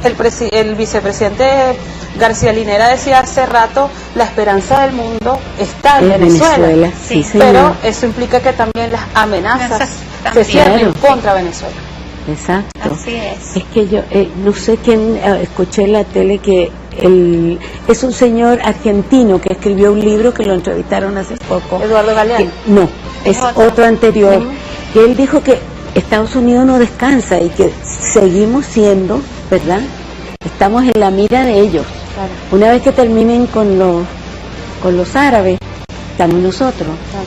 el vicepresidente García Linera decía hace rato, la esperanza del mundo está en Venezuela. Sí, pero eso implica que también las amenazas se cierren contra Venezuela. Exacto. Así es. Es que yo no sé quién, escuché en la tele que es un señor argentino que escribió un libro que lo entrevistaron hace poco. Eduardo Galeano. No, es otro anterior. Que él dijo que Estados Unidos no descansa y que seguimos siendo, ¿verdad? Estamos en la mira de ellos. Claro. Una vez que terminen con los árabes, estamos nosotros. Claro.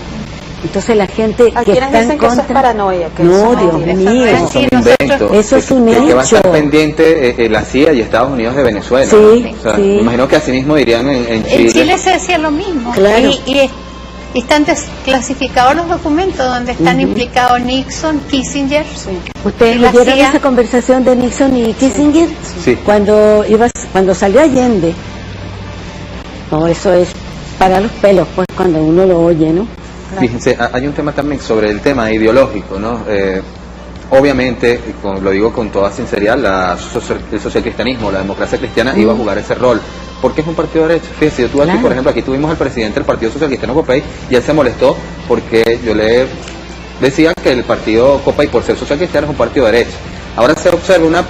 Entonces la gente ¿A que quienes está dicen en que contra... eso es paranoia? Que no, eso Dios mío. Eso son inventos. Eso es un hecho. Que va a estar pendiente la CIA y Estados Unidos de Venezuela. Sí, o sea, sí. me imagino que así mismo dirían en Chile. En Chile se decía lo mismo. Claro. Y están desclasificados los documentos donde están implicados Nixon, Kissinger. ¿Ustedes y la oyeron CIA. esa conversación de Nixon y Kissinger? Sí. Cuando salió Allende. No, eso es para los pelos, pues, cuando uno lo oye, ¿no? Fíjense, hay un tema también sobre el tema ideológico, ¿no? Obviamente, lo digo con toda sinceridad, el socialcristianismo, la democracia cristiana iba a jugar ese rol, porque es un partido de derecha. Fíjense, yo tuve aquí, por ejemplo, aquí tuvimos al presidente del Partido Social Cristiano Copey, y él se molestó porque yo le decía que el partido Copey, por ser social cristiano, es un partido de derecha. Ahora se observa una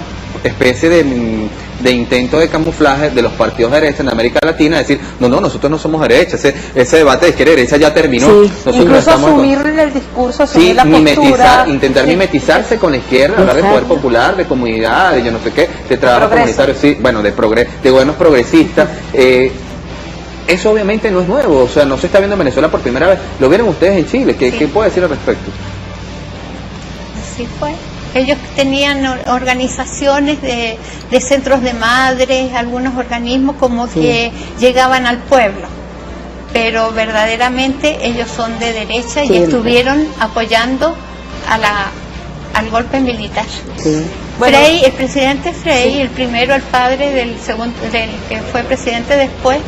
especie de intento de camuflaje de los partidos de derecha en América Latina, decir, no, nosotros no somos derecha, ese debate de izquierda y derecha ya terminó. Sí, nosotros incluso estamos asumir el discurso, asumir sí, la postura. intentar mimetizarse con la izquierda, hablar de poder popular, de comunidad, de yo no sé qué, de trabajo comunitario, sí, bueno, de gobiernos progresistas. Eso obviamente no es nuevo, o sea, no se está viendo en Venezuela por primera vez. Lo vieron ustedes en Chile, ¿qué puede decir al respecto? Así fue. Ellos tenían organizaciones de centros de madres, algunos organismos como que llegaban al pueblo, pero verdaderamente ellos son de derecha y estuvieron apoyando al golpe militar. Frei, el presidente Frei, el primero, el padre del que fue presidente después,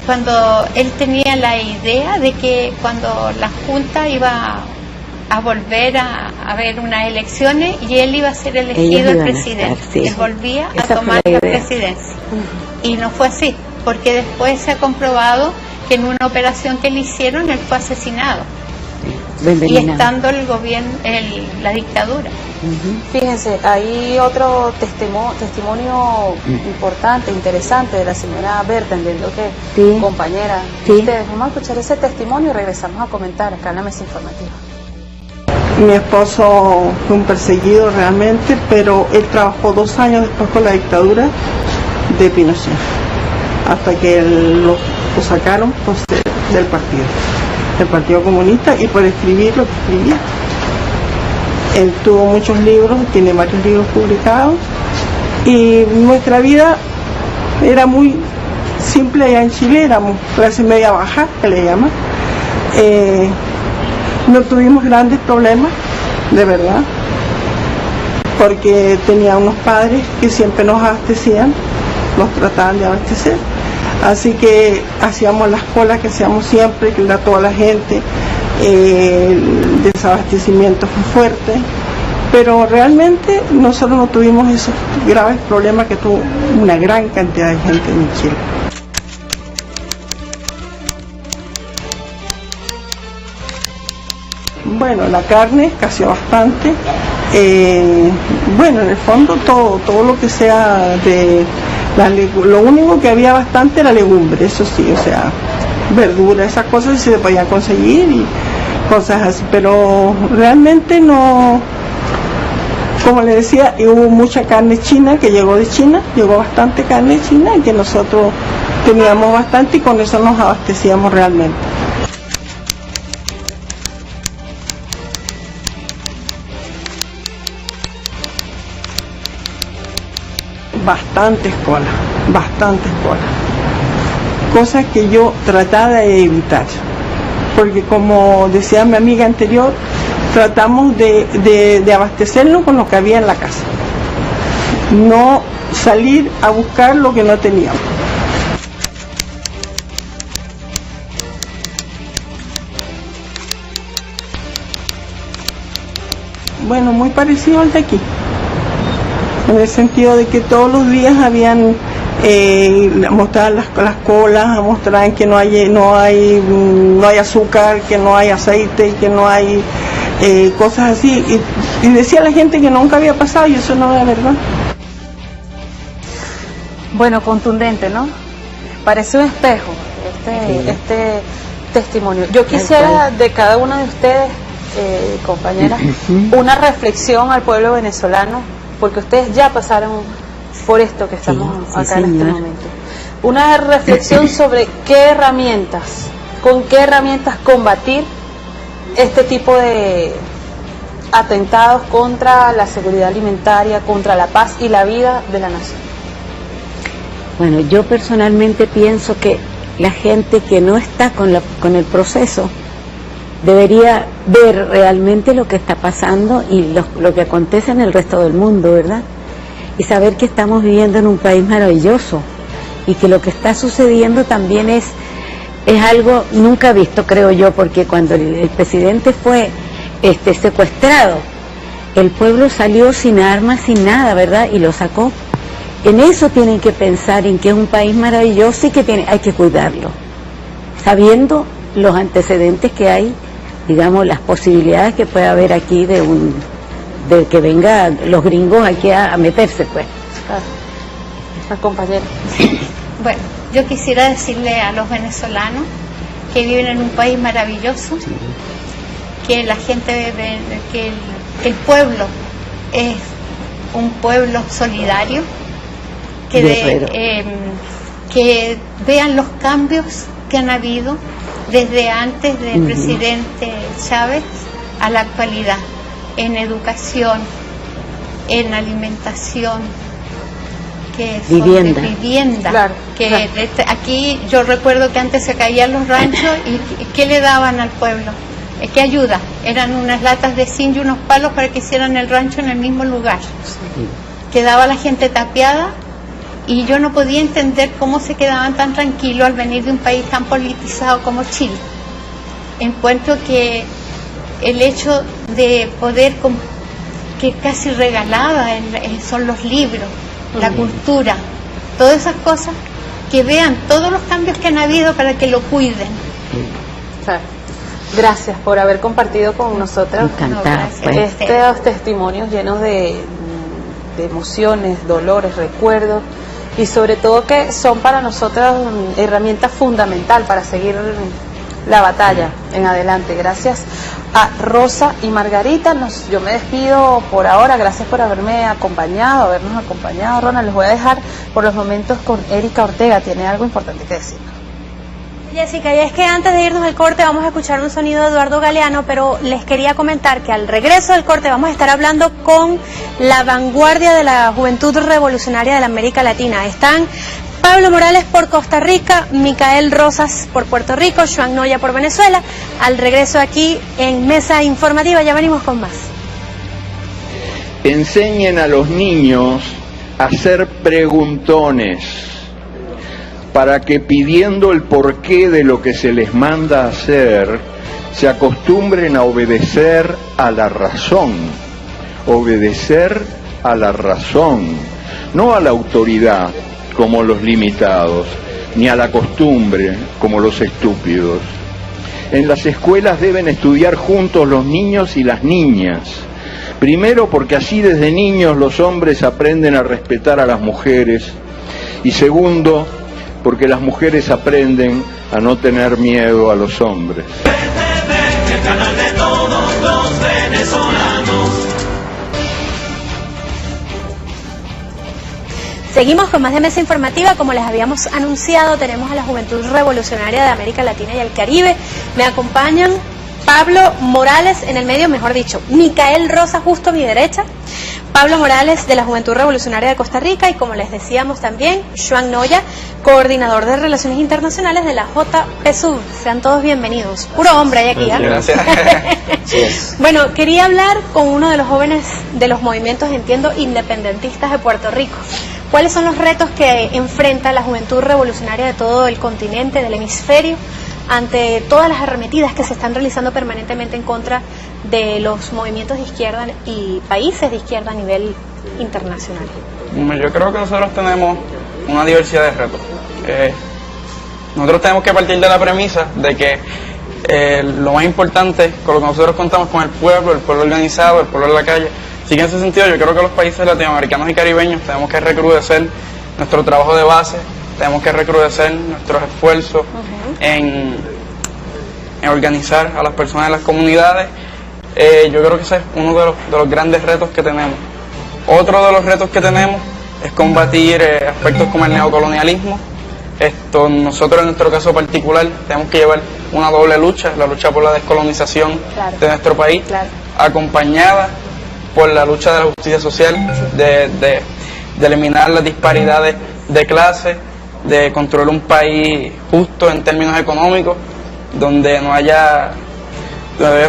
cuando él tenía la idea de que cuando la Junta iba a volver a haber unas elecciones y él iba a ser elegido el presidente, él volvía a tomar la presidencia. Y no fue así, porque después se ha comprobado que en una operación que le hicieron él fue asesinado. Y estando el gobierno, la dictadura. Fíjense, hay otro testimonio importante, interesante de la señora Berta, entiendo que compañera de ustedes. Vamos a escuchar ese testimonio y regresamos a comentar acá en la mesa informativa. Mi esposo fue un perseguido realmente, pero él trabajó 2 años después con la dictadura de Pinochet, hasta que lo sacaron del Partido Comunista, y por escribir lo que escribía. Él tuvo muchos libros, tiene varios libros publicados, y nuestra vida era muy simple allá en Chile, éramos clase media baja, que le llaman. No tuvimos grandes problemas, de verdad, porque tenía unos padres que siempre nos abastecían, nos trataban de abastecer. Así que hacíamos las colas que hacíamos siempre, que era toda la gente, el desabastecimiento fue fuerte, pero realmente nosotros no tuvimos esos graves problemas que tuvo una gran cantidad de gente en Chile. Bueno, la carne escaseó bastante. Bueno, en el fondo todo lo que sea lo único que había bastante era legumbre, eso sí, o sea, verduras, esas cosas sí se podían conseguir y cosas así, pero realmente no, como le decía, hubo mucha carne china que llegó de China, llegó bastante carne china y que nosotros teníamos bastante y con eso nos abastecíamos realmente. bastantes colas, cosas que yo trataba de evitar, porque como decía mi amiga anterior, tratamos de abastecernos con lo que había en la casa, no salir a buscar lo que no teníamos. Bueno, muy parecido al de aquí, en el sentido de que todos los días habían mostrar las colas, mostrar que no hay azúcar, que no hay aceite, que no hay cosas así, y decía la gente que nunca había pasado, y eso no era verdad. Bueno, contundente, ¿no? Parece un espejo este testimonio. Yo quisiera de cada una de ustedes, compañeras, una reflexión al pueblo venezolano, porque ustedes ya pasaron por esto que estamos acá en este momento. Una reflexión sobre con qué herramientas combatir este tipo de atentados contra la seguridad alimentaria, contra la paz y la vida de la nación. Bueno, yo personalmente pienso que la gente que no está con el proceso debería ver realmente lo que está pasando y lo que acontece en el resto del mundo, ¿verdad? Y saber que estamos viviendo en un país maravilloso y que lo que está sucediendo también es algo nunca visto, creo yo, porque cuando el presidente fue secuestrado, el pueblo salió sin armas, sin nada, ¿verdad? Y lo sacó. En eso tienen que pensar, en que es un país maravilloso y que hay que cuidarlo, sabiendo los antecedentes que hay, digamos, las posibilidades que puede haber aquí de que vengan los gringos aquí a meterse, pues. Compañero. Bueno, yo quisiera decirle a los venezolanos que viven en un país maravilloso, que la gente, que el pueblo es un pueblo solidario, que vean los cambios que han habido desde antes del presidente Chávez a la actualidad, en educación, en alimentación, que son vivienda. Claro, que aquí yo recuerdo que antes se caían los ranchos y ¿qué le daban al pueblo? ¿Qué ayuda? Eran unas latas de zinc y unos palos para que hicieran el rancho en el mismo lugar. Quedaba la gente tapiada y yo no podía entender cómo se quedaban tan tranquilos al venir de un país tan politizado como Chile. Encuentro que el hecho de poder, que casi regalada son los libros, la cultura, todas esas cosas, que vean todos los cambios que han habido para que lo cuiden. Gracias por haber compartido con nosotros estos testimonios llenos de emociones, dolores, recuerdos, y sobre todo que son para nosotros herramientas fundamental para seguir la batalla en adelante. Gracias a Rosa y Margarita. Yo me despido por ahora, gracias por habernos acompañado. Ronald, les voy a dejar por los momentos con Erika Ortega, tiene algo importante que decir. Jessica, y es que antes de irnos al corte vamos a escuchar un sonido de Eduardo Galeano, pero les quería comentar que al regreso del corte vamos a estar hablando con la vanguardia de la juventud revolucionaria de la América Latina. Están Pablo Morales por Costa Rica, Micael Rosas por Puerto Rico, Joan Noya por Venezuela. Al regreso aquí en Mesa Informativa, ya venimos con más. Enseñen a los niños a ser preguntones, para que pidiendo el porqué de lo que se les manda hacer, se acostumbren a obedecer a la razón, no a la autoridad como los limitados, ni a la costumbre como los estúpidos. En las escuelas deben estudiar juntos los niños y las niñas, primero porque así desde niños los hombres aprenden a respetar a las mujeres, y segundo, porque las mujeres aprenden a no tener miedo a los hombres. El canal de todos los venezolanos. Seguimos con más de Mesa Informativa. Como les habíamos anunciado, tenemos a la Juventud Revolucionaria de América Latina y el Caribe. Me acompañan Pablo Morales en el medio, mejor dicho, Micael Rosa justo a mi derecha, Pablo Morales, de la Juventud Revolucionaria de Costa Rica, y como les decíamos también, Joan Noya, coordinador de Relaciones Internacionales de la JPSUV. Sean todos bienvenidos. Puro hombre hay aquí, ¿eh? Gracias. Bueno, quería hablar con uno de los jóvenes de los movimientos, entiendo, independentistas de Puerto Rico. ¿Cuáles son los retos que enfrenta la juventud revolucionaria de todo el continente, del hemisferio, ante todas las arremetidas que se están realizando permanentemente en contra de los movimientos de izquierda y países de izquierda a nivel internacional? Yo creo que nosotros tenemos una diversidad de retos. Nosotros tenemos que partir de la premisa de que lo más importante, con lo que nosotros contamos con el pueblo organizado, el pueblo de la calle. Así que en ese sentido yo creo que los países latinoamericanos y caribeños tenemos que recrudecer nuestro trabajo de base, tenemos que recrudecer nuestros esfuerzos en organizar a las personas de las comunidades. Yo creo que ese es uno de los grandes retos que tenemos. Otro de los retos que tenemos es combatir aspectos como el neocolonialismo. Nosotros en nuestro caso particular tenemos que llevar una doble lucha, la lucha por la descolonización de nuestro país, acompañada por la lucha de la justicia social, de eliminar las disparidades de clase, de construir un país justo en términos económicos, donde no haya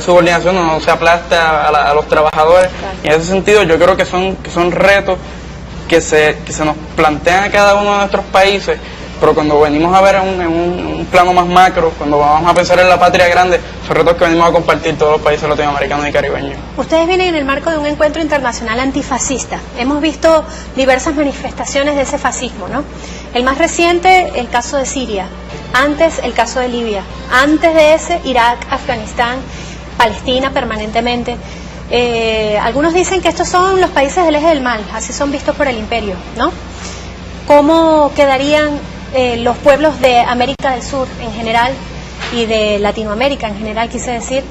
subordinación, no se aplaste a los trabajadores. Y en ese sentido yo creo que son retos que se nos plantean a cada uno de nuestros países, pero cuando venimos a ver en un plano más macro, cuando vamos a pensar en la patria grande, son retos que venimos a compartir todos los países latinoamericanos y caribeños. Ustedes vienen en el marco de un encuentro internacional antifascista. Hemos visto diversas manifestaciones de ese fascismo, ¿no? El más reciente, el caso de Siria. Antes, el caso de Libia. Antes de ese, Irak, Afganistán, Palestina permanentemente. Algunos dicen que estos son los países del eje del mal, así son vistos por el imperio, ¿no? ¿Cómo quedarían los pueblos de América del Sur en general y de Latinoamérica en general, quise decir,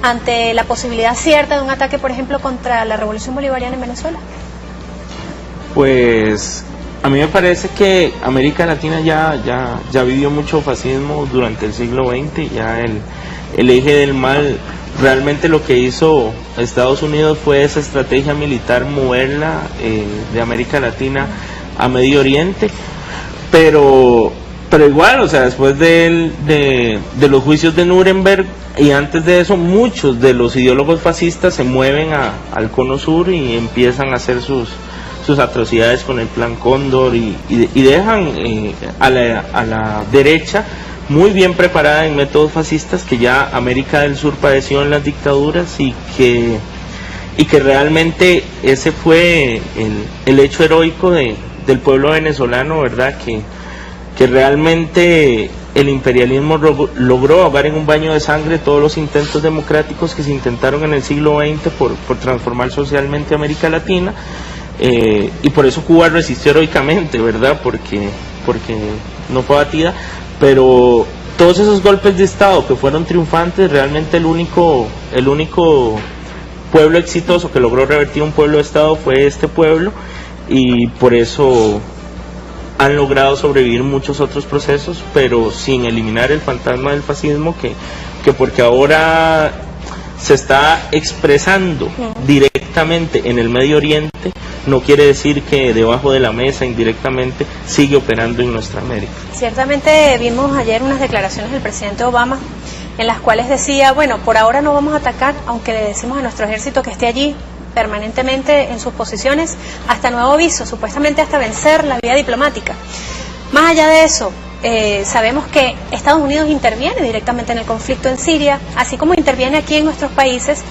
ante la posibilidad cierta de un ataque, por ejemplo, contra la Revolución Bolivariana en Venezuela? Pues a mí me parece que América Latina ya vivió mucho fascismo durante el siglo XX, ya el eje del mal, realmente lo que hizo Estados Unidos fue esa estrategia militar, moverla de América Latina a Medio Oriente, pero igual, o sea, después de los juicios de Nuremberg y antes de eso, muchos de los ideólogos fascistas se mueven al Cono Sur y empiezan a hacer sus atrocidades con el Plan Cóndor y dejan a la derecha muy bien preparada en métodos fascistas que ya América del Sur padeció en las dictaduras y que realmente ese fue el hecho heroico del pueblo venezolano, ¿verdad? Que realmente el imperialismo logró ahogar en un baño de sangre todos los intentos democráticos que se intentaron en el siglo XX por transformar socialmente América Latina, y por eso Cuba resistió heroicamente, ¿verdad? Porque no fue abatida, pero todos esos golpes de Estado que fueron triunfantes, realmente el único pueblo exitoso que logró revertir un pueblo de Estado fue este pueblo, y por eso han logrado sobrevivir muchos otros procesos, pero sin eliminar el fantasma del fascismo, que porque ahora se está expresando directamente en el Medio Oriente, no quiere decir que debajo de la mesa indirectamente sigue operando en nuestra América. Ciertamente vimos ayer unas declaraciones del presidente Obama en las cuales decía, bueno, por ahora no vamos a atacar, aunque le decimos a nuestro ejército que esté allí permanentemente en sus posiciones hasta nuevo aviso, supuestamente hasta vencer la vía diplomática. Más allá de eso, sabemos que Estados Unidos interviene directamente en el conflicto en Siria, así como interviene aquí en nuestros países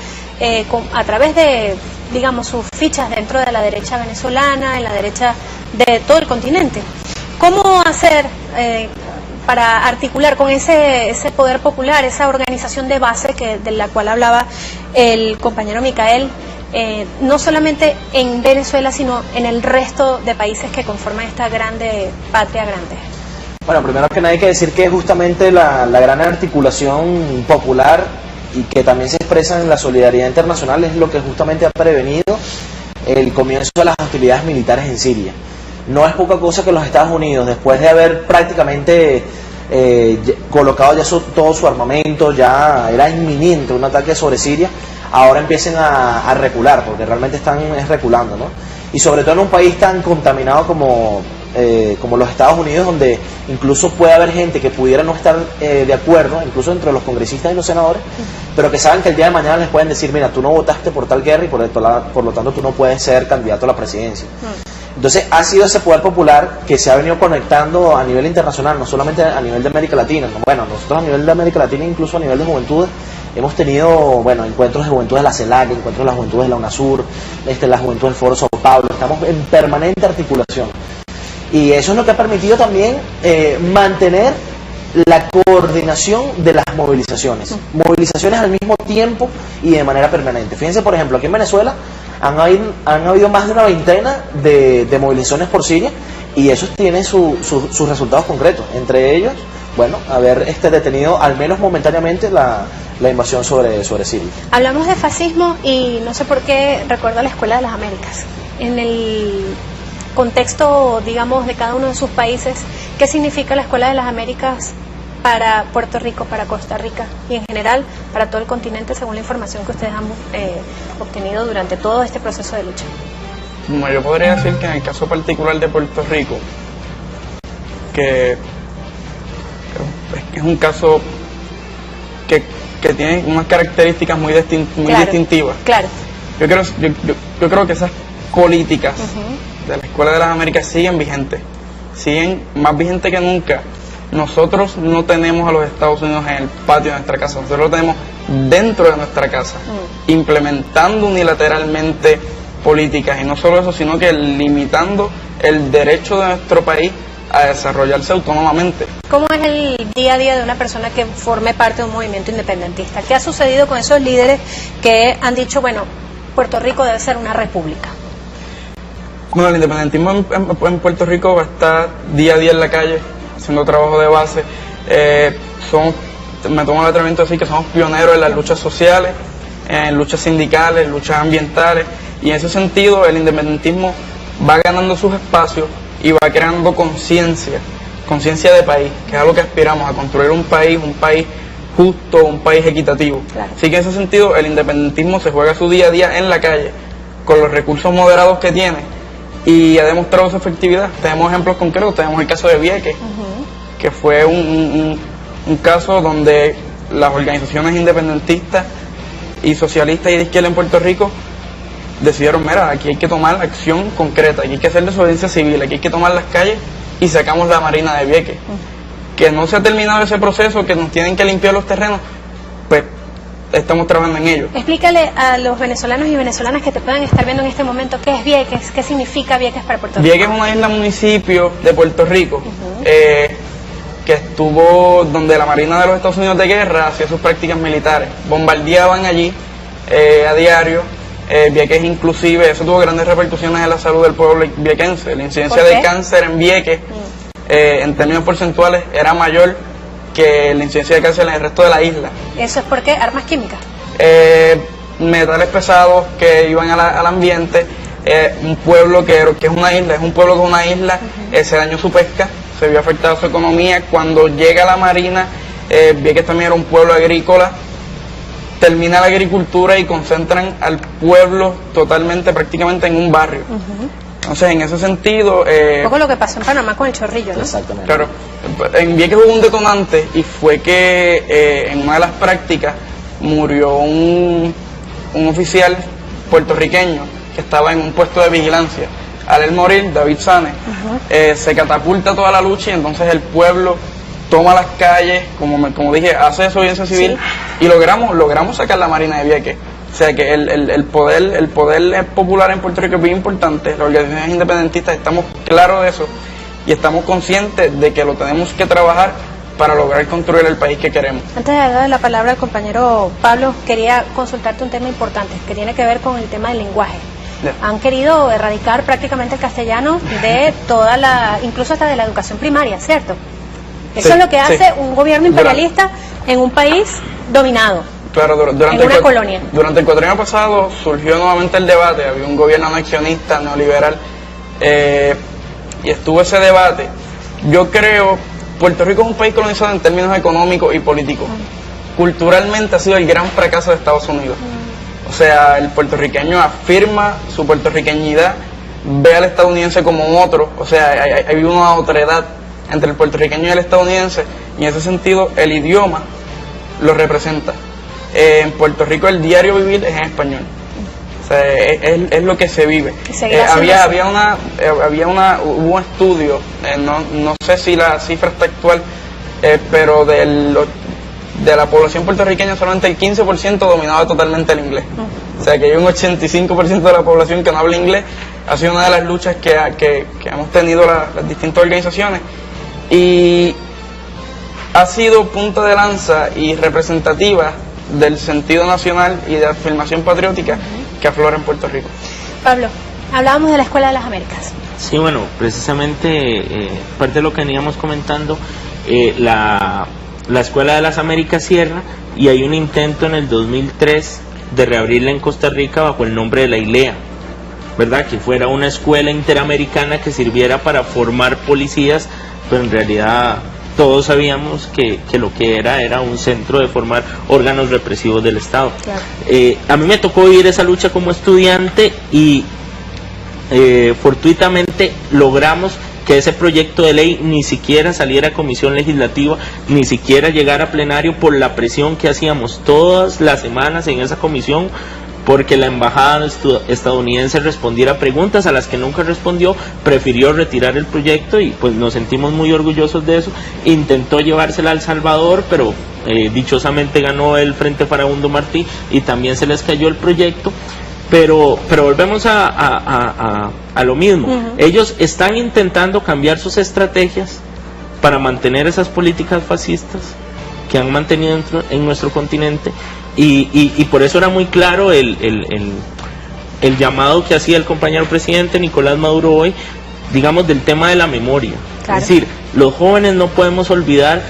a través de, digamos, sus fichas dentro de la derecha venezolana, en la derecha de todo el continente. ¿Cómo hacer para articular con ese poder popular, esa organización de base de la cual hablaba el compañero Micael, no solamente en Venezuela, sino en el resto de países que conforman esta grande patria grande? Bueno, primero que nada hay que decir que justamente la gran articulación popular y que también se expresa en la solidaridad internacional es lo que justamente ha prevenido el comienzo de las hostilidades militares en Siria. No es poca cosa que los Estados Unidos, después de haber prácticamente colocado ya todo su armamento, ya era inminente un ataque sobre Siria, ahora empiecen a recular, porque realmente están reculando, ¿no? Y sobre todo en un país tan contaminado como los Estados Unidos, donde incluso puede haber gente que pudiera no estar de acuerdo, incluso entre los congresistas y los senadores, pero que saben que el día de mañana les pueden decir, mira, tú no votaste por tal guerra y por lo tanto tú no puedes ser candidato a la presidencia. Entonces ha sido ese poder popular que se ha venido conectando a nivel internacional, no solamente a nivel de América Latina. Bueno, nosotros a nivel de América Latina, incluso a nivel de juventudes, hemos tenido, bueno, encuentros de juventud de la CELAC, encuentros de la juventud de la UNASUR, la juventud del Foro Sao Paulo. Estamos en permanente articulación. Y eso es lo que ha permitido también mantener la coordinación de las movilizaciones. Movilizaciones al mismo tiempo y de manera permanente. Fíjense, por ejemplo, aquí en Venezuela han habido más de una veintena de movilizaciones por Siria, y eso tiene sus resultados concretos. Entre ellos, bueno, haber detenido al menos momentáneamente la invasión sobre Siria. Hablamos de fascismo y no sé por qué recuerdo la Escuela de las Américas. En el contexto, digamos, de cada uno de sus países, ¿qué significa la Escuela de las Américas para Puerto Rico, para Costa Rica y en general para todo el continente, según la información que ustedes han obtenido durante todo este proceso de lucha? Bueno, yo podría decir que en el caso particular de Puerto Rico, que es un caso que tiene unas características muy distintivas. Claro. Yo creo que esas políticas de la Escuela de las Américas siguen vigentes, siguen más vigentes que nunca. Nosotros no tenemos a los Estados Unidos en el patio de nuestra casa, nosotros lo tenemos dentro de nuestra casa, implementando unilateralmente políticas, y no solo eso, sino que limitando el derecho de nuestro país a desarrollarse autónomamente. ¿Cómo es el día a día de una persona que forme parte de un movimiento independentista? ¿Qué ha sucedido con esos líderes que han dicho, bueno, Puerto Rico debe ser una república? Bueno, el independentismo en Puerto Rico está día a día en la calle, haciendo trabajo de base. Me tomo el atrevimiento de decir que somos pioneros en las luchas sociales, en luchas sindicales, luchas ambientales, y en ese sentido el independentismo va ganando sus espacios y va creando conciencia de país, que es a lo que aspiramos, a construir un país justo, un país equitativo. Claro. Así que en ese sentido el independentismo se juega su día a día en la calle, con los recursos moderados que tiene, y ha demostrado su efectividad. Tenemos ejemplos concretos, tenemos el caso de Vieques, que fue un caso donde las organizaciones independentistas y socialistas y de izquierda en Puerto Rico decidieron, mira, aquí hay que tomar acción concreta, aquí hay que hacer desobediencia civil, aquí hay que tomar las calles, y sacamos la Marina de Vieques. Que no se ha terminado ese proceso, que nos tienen que limpiar los terrenos, pues estamos trabajando en ello. Explícale a los venezolanos y venezolanas que te puedan estar viendo en este momento qué es Vieques, qué significa Vieques para Puerto Rico. Vieques es una isla municipio de Puerto Rico, que estuvo donde la Marina de los Estados Unidos de guerra hacía sus prácticas militares, bombardeaban allí a diario. Vieques inclusive, eso tuvo grandes repercusiones en la salud del pueblo viequense. La incidencia de cáncer en Vieques, en términos porcentuales, era mayor que la incidencia de cáncer en el resto de la isla. ¿Eso es porque armas químicas? Metales pesados que iban al ambiente, un pueblo que es una isla, es un pueblo que es una isla, se dañó su pesca, se vio afectada su economía. Cuando llega la Marina, Vieques también era un pueblo agrícola, termina la agricultura y concentran al pueblo totalmente, prácticamente en un barrio. Entonces, en ese sentido... un poco lo que pasó en Panamá con el Chorrillo, ¿no? Exactamente. Claro, en Vieques hubo un detonante, y fue que en una de las prácticas murió un oficial puertorriqueño que estaba en un puesto de vigilancia. Al morir, David Sanes, se catapulta toda la lucha, y entonces el pueblo toma las calles, como dije, hace desobediencia civil, y logramos sacar la Marina de Vieques. O sea que el poder popular en Puerto Rico es bien importante. Las organizaciones independentistas estamos claros de eso, y estamos conscientes de que lo tenemos que trabajar para lograr construir el país que queremos. Antes de darle la palabra al compañero Pablo, quería consultarte un tema importante que tiene que ver con el tema del lenguaje. Han querido erradicar prácticamente el castellano de incluso hasta de la educación primaria, ¿cierto? Eso es lo que hace un gobierno imperialista en un país dominado. Claro, en una colonia. Durante el cuatrienio pasado surgió nuevamente el debate, había un gobierno anexionista, neoliberal, y estuvo ese debate. Yo creo, Puerto Rico es un país colonizado en términos económicos y políticos. Culturalmente ha sido el gran fracaso de Estados Unidos. O sea, el puertorriqueño afirma su puertorriqueñidad, ve al estadounidense como otro, o sea, hay una otredad entre el puertorriqueño y el estadounidense, y en ese sentido el idioma lo representa. En Puerto Rico el diario vivir es en español, o sea, es lo que se vive. Hubo un estudio, no sé si la cifra está actual, pero de la población puertorriqueña solamente el 15% dominaba totalmente el inglés. O sea que hay un 85% de la población que no habla inglés. Ha sido una de las luchas que hemos tenido las distintas organizaciones, y ha sido punta de lanza y representativa del sentido nacional y de la afirmación patriótica que aflora en Puerto Rico. Pablo, hablábamos de la Escuela de las Américas. Sí, bueno, precisamente parte de lo que veníamos comentando, la Escuela de las Américas cierra, y hay un intento en el 2003 de reabrirla en Costa Rica bajo el nombre de la ILEA, ¿verdad? Que fuera una escuela interamericana que sirviera para formar policías, pero en realidad todos sabíamos que lo que era un centro de formar órganos represivos del Estado. Claro. A mí me tocó vivir esa lucha como estudiante, y fortuitamente logramos que ese proyecto de ley ni siquiera saliera a comisión legislativa, ni siquiera llegara a plenario, por la presión que hacíamos todas las semanas en esa comisión, porque la embajada estadounidense respondiera preguntas a las que nunca respondió, prefirió retirar el proyecto, y pues nos sentimos muy orgullosos de eso. Intentó llevársela a El Salvador, pero dichosamente ganó el Frente Farabundo Martí y también se les cayó el proyecto. Pero volvemos a lo mismo. Ellos están intentando cambiar sus estrategias para mantener esas políticas fascistas que han mantenido en nuestro continente, y por eso era muy claro el llamado que hacía el compañero presidente Nicolás Maduro hoy, digamos, del tema de la memoria. Claro. Es decir, los jóvenes no podemos olvidar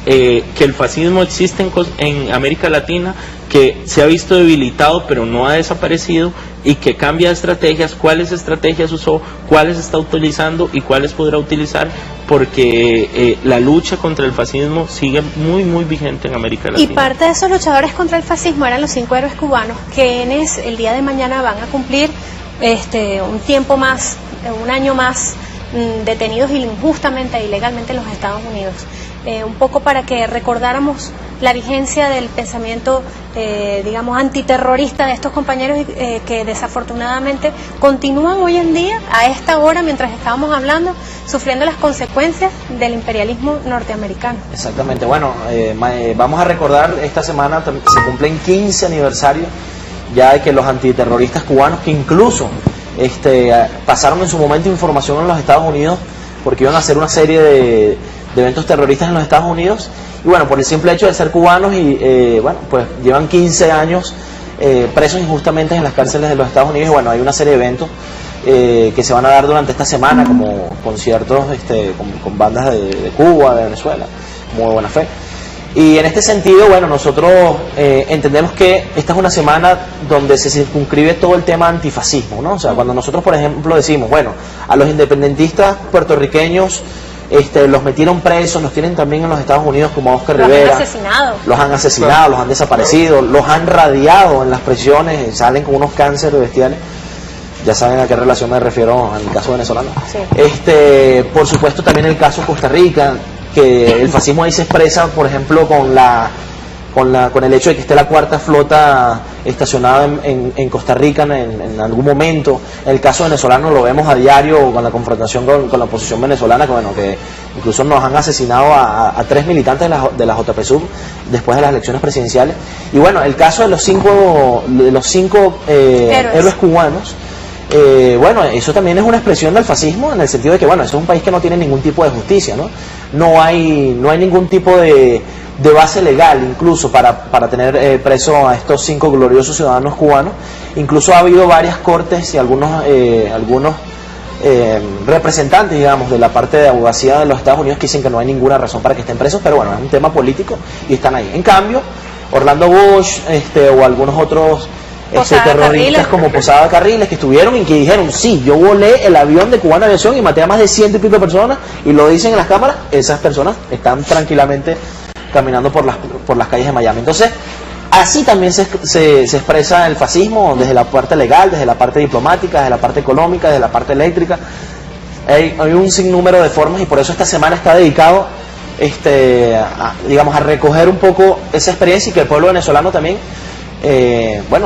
que el fascismo existe en América Latina, que se ha visto debilitado pero no ha desaparecido, y que cambia estrategias, cuáles estrategias usó, cuáles está utilizando y cuáles podrá utilizar, porque la lucha contra el fascismo sigue muy muy vigente en América Latina. Y parte de esos luchadores contra el fascismo eran los 5 héroes cubanos, quienes el día de mañana van a cumplir un tiempo más, un año más, detenidos injustamente e ilegalmente en los Estados Unidos. Un poco para que recordáramos la vigencia del pensamiento, digamos, antiterrorista de estos compañeros, que desafortunadamente continúan hoy en día, a esta hora, mientras estábamos hablando, sufriendo las consecuencias del imperialismo norteamericano. Exactamente. Bueno, vamos a recordar, esta semana se cumplen 15 aniversarios ya de que los antiterroristas cubanos, que incluso pasaron en su momento información en los Estados Unidos, porque iban a hacer una serie de eventos terroristas en los Estados Unidos, y bueno, por el simple hecho de ser cubanos, y bueno, pues llevan 15 años presos injustamente en las cárceles de los Estados Unidos, y bueno, hay una serie de eventos que se van a dar durante esta semana, como conciertos con bandas de Cuba, de Venezuela, como de buena fe. Y en este sentido, bueno, nosotros entendemos que esta es una semana donde se circunscribe todo el tema antifascismo, ¿no? O sea, cuando nosotros, por ejemplo, decimos, bueno, a los independentistas puertorriqueños los metieron presos, los tienen también en los Estados Unidos, como a Oscar Rivera. Los han asesinado, los han desaparecido, los han radiado en las prisiones, salen con unos cánceres bestiales. Ya saben a qué relación me refiero en el caso venezolano. Sí. Por supuesto, también el caso Costa Rica, que el fascismo ahí se expresa, por ejemplo, con el hecho de que esté la cuarta flota estacionada en Costa Rica en algún momento. El caso venezolano lo vemos a diario con la confrontación con la oposición venezolana, que incluso nos han asesinado a 3 militantes de la JPSUV después de las elecciones presidenciales. Y bueno, el caso de los cinco héroes cubanos, bueno, eso también es una expresión del fascismo, en el sentido de que, bueno, eso es un país que no tiene ningún tipo de justicia, ¿no? No hay ningún tipo de base legal, incluso para tener preso a estos 5 gloriosos ciudadanos cubanos. Incluso ha habido varias cortes y algunos representantes, digamos, de la parte de abogacía de los Estados Unidos, que dicen que no hay ninguna razón para que estén presos, pero bueno, es un tema político y están ahí. En cambio, Orlando Bush o algunos otros terroristas como Posada Carriles, que estuvieron y que dijeron, sí, yo volé el avión de Cubana Aviación y maté a más de 100 y pico personas, y lo dicen en las cámaras, esas personas están tranquilamente caminando por las calles de Miami. Entonces, así también se expresa el fascismo desde la parte legal, desde la parte diplomática, desde la parte económica, desde la parte eléctrica. Hay un sinnúmero de formas y por eso esta semana está dedicado a recoger un poco esa experiencia y que el pueblo venezolano también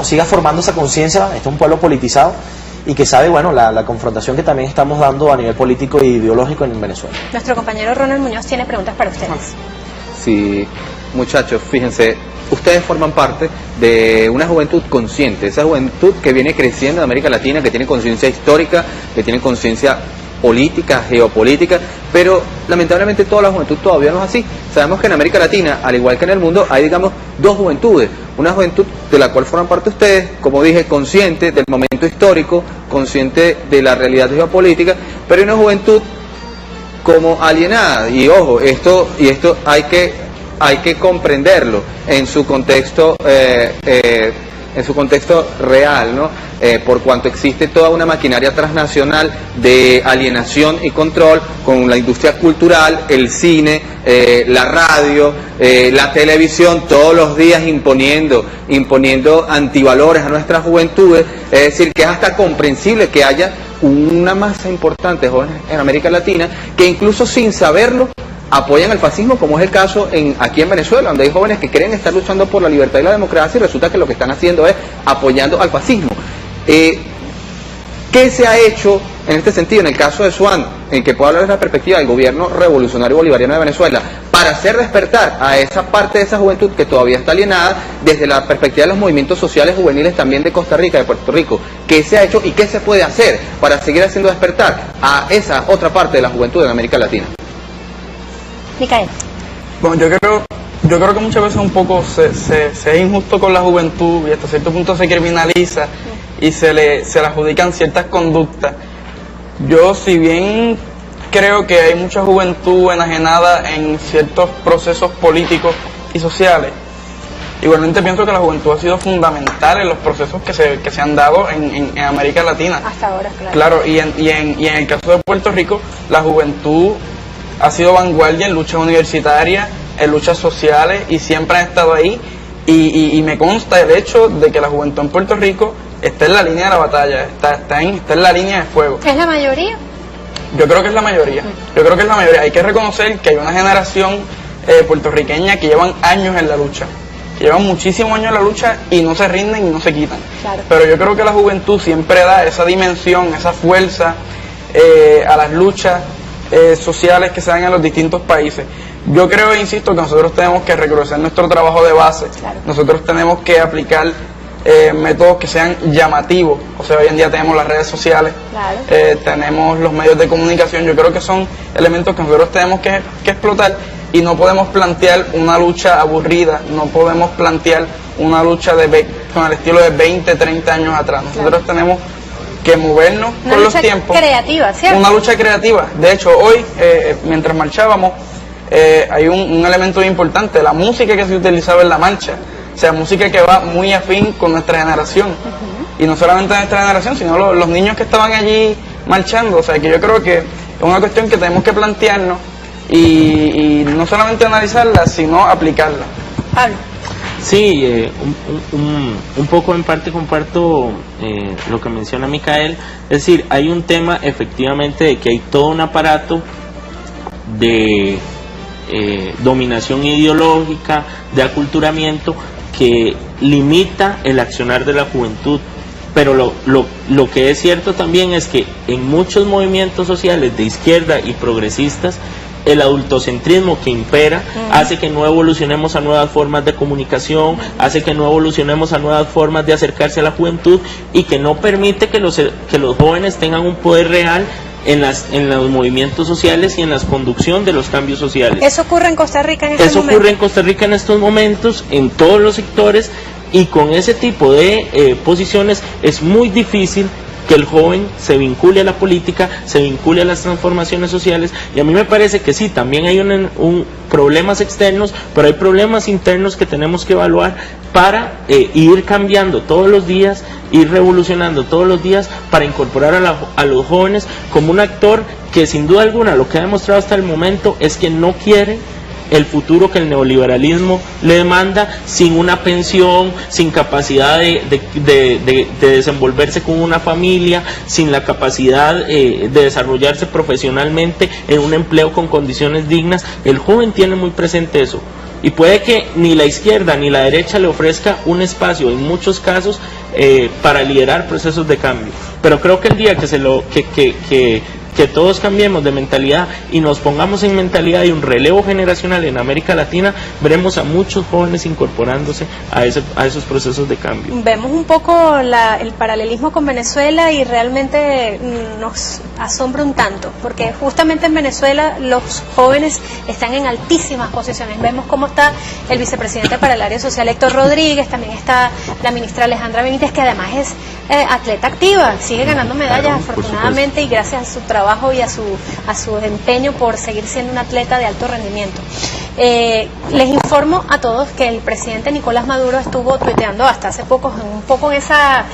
siga formando esa conciencia. Este es un pueblo politizado y que sabe la confrontación que también estamos dando a nivel político e ideológico en Venezuela. Nuestro compañero Ronald Muñoz tiene preguntas para ustedes. Sí, muchachos, fíjense, ustedes forman parte de una juventud consciente, esa juventud que viene creciendo en América Latina, que tiene conciencia histórica, que tiene conciencia política, geopolítica, pero lamentablemente toda la juventud todavía no es así. Sabemos que en América Latina, al igual que en el mundo, hay, digamos, dos juventudes. Una juventud de la cual forman parte ustedes, como dije, consciente del momento histórico, consciente de la realidad geopolítica, pero hay una juventud como alienada. Y ojo, esto hay que comprenderlo en su contexto real, ¿no? Por cuanto existe toda una maquinaria transnacional de alienación y control con la industria cultural, el cine, la radio, la televisión, todos los días imponiendo antivalores a nuestras juventudes. Es decir, que es hasta comprensible que haya una masa importante de jóvenes en América Latina que incluso sin saberlo apoyan al fascismo, como es el caso aquí en Venezuela, donde hay jóvenes que creen estar luchando por la libertad y la democracia y resulta que lo que están haciendo es apoyando al fascismo. ¿Qué se ha hecho en este sentido, en el caso de Swan, en que puedo hablar desde la perspectiva del gobierno revolucionario bolivariano de Venezuela, para hacer despertar a esa parte de esa juventud que todavía está alienada, desde la perspectiva de los movimientos sociales juveniles también de Costa Rica, de Puerto Rico? ¿Qué se ha hecho y qué se puede hacer para seguir haciendo despertar a esa otra parte de la juventud en América Latina? Micael. Bueno, yo creo que muchas veces un poco se es injusto con la juventud y hasta cierto punto se criminaliza y se le adjudican ciertas conductas. Yo, si bien creo que hay mucha juventud enajenada en ciertos procesos políticos y sociales, igualmente pienso que la juventud ha sido fundamental en los procesos que se han dado en América Latina. Hasta ahora, claro. Claro, y en el caso de Puerto Rico, la juventud ha sido vanguardia en luchas universitarias, en luchas sociales, y siempre han estado ahí, y me consta el hecho de que la juventud en Puerto Rico está en la línea de la batalla, está en la línea de fuego. ¿Es la mayoría? Yo creo que es la mayoría, hay que reconocer que hay una generación puertorriqueña que llevan años en la lucha, que llevan muchísimos años en la lucha y no se rinden y no se quitan. Claro. Pero yo creo que la juventud siempre da esa dimensión, esa fuerza a las luchas sociales que se dan en los distintos países. Yo creo, insisto, que nosotros tenemos que reconocer nuestro trabajo de base. Claro. Nosotros tenemos que aplicar métodos que sean llamativos. O sea, hoy en día tenemos las redes sociales, claro, tenemos los medios de comunicación. Yo creo que son elementos que nosotros tenemos que explotar, y no podemos plantear una lucha aburrida, no podemos plantear una lucha con el estilo de 20, 30 años atrás. Nosotros tenemos que movernos con los tiempos. Una lucha creativa, ¿cierto? Una lucha creativa. De hecho, hoy, mientras marchábamos, hay un elemento importante, la música que se utilizaba en la marcha. O sea, música que va muy afín con nuestra generación. Y no solamente nuestra generación, sino los niños que estaban allí marchando. O sea, que yo creo que es una cuestión que tenemos que plantearnos y no solamente analizarla, sino aplicarla. Pablo. Sí, un poco en parte comparto lo que menciona Micael. Es decir, hay un tema efectivamente de que hay todo un aparato de dominación ideológica, de aculturamiento, que limita el accionar de la juventud. Pero lo que es cierto también es que en muchos movimientos sociales de izquierda y progresistas, el adultocentrismo que impera hace que no evolucionemos a nuevas formas de comunicación, hace que no evolucionemos a nuevas formas de acercarse a la juventud, y que no permite que los jóvenes tengan un poder real en los movimientos sociales y en la conducción de los cambios sociales. ¿Eso ocurre en Costa Rica en estos momentos? Eso ocurre en Costa Rica en estos momentos, en todos los sectores, y con ese tipo de posiciones es muy difícil que el joven se vincule a la política, se vincule a las transformaciones sociales. Y a mí me parece que sí, también hay problemas externos, pero hay problemas internos que tenemos que evaluar para ir cambiando todos los días, ir revolucionando todos los días, para incorporar a los jóvenes como un actor que sin duda alguna lo que ha demostrado hasta el momento es que no quiere el futuro que el neoliberalismo le demanda, sin una pensión, sin capacidad de desenvolverse con una familia, sin la capacidad de desarrollarse profesionalmente en un empleo con condiciones dignas. El joven tiene muy presente eso. Y puede que ni la izquierda ni la derecha le ofrezca un espacio, en muchos casos, para liderar procesos de cambio. Pero creo que el día que todos cambiemos de mentalidad y nos pongamos en mentalidad de un relevo generacional en América Latina, veremos a muchos jóvenes incorporándose a esos procesos de cambio. Vemos un poco el paralelismo con Venezuela y realmente nos asombra un tanto, porque justamente en Venezuela los jóvenes están en altísimas posiciones. Vemos cómo está el vicepresidente para el área social, Héctor Rodríguez, también está la ministra Alejandra Benítez, que además es atleta activa, sigue ganando medallas, afortunadamente, y gracias a su trabajo y a su empeño por seguir siendo un atleta de alto rendimiento. Les informo a todos que el presidente Nicolás Maduro estuvo tuiteando hasta hace poco, un poco en esa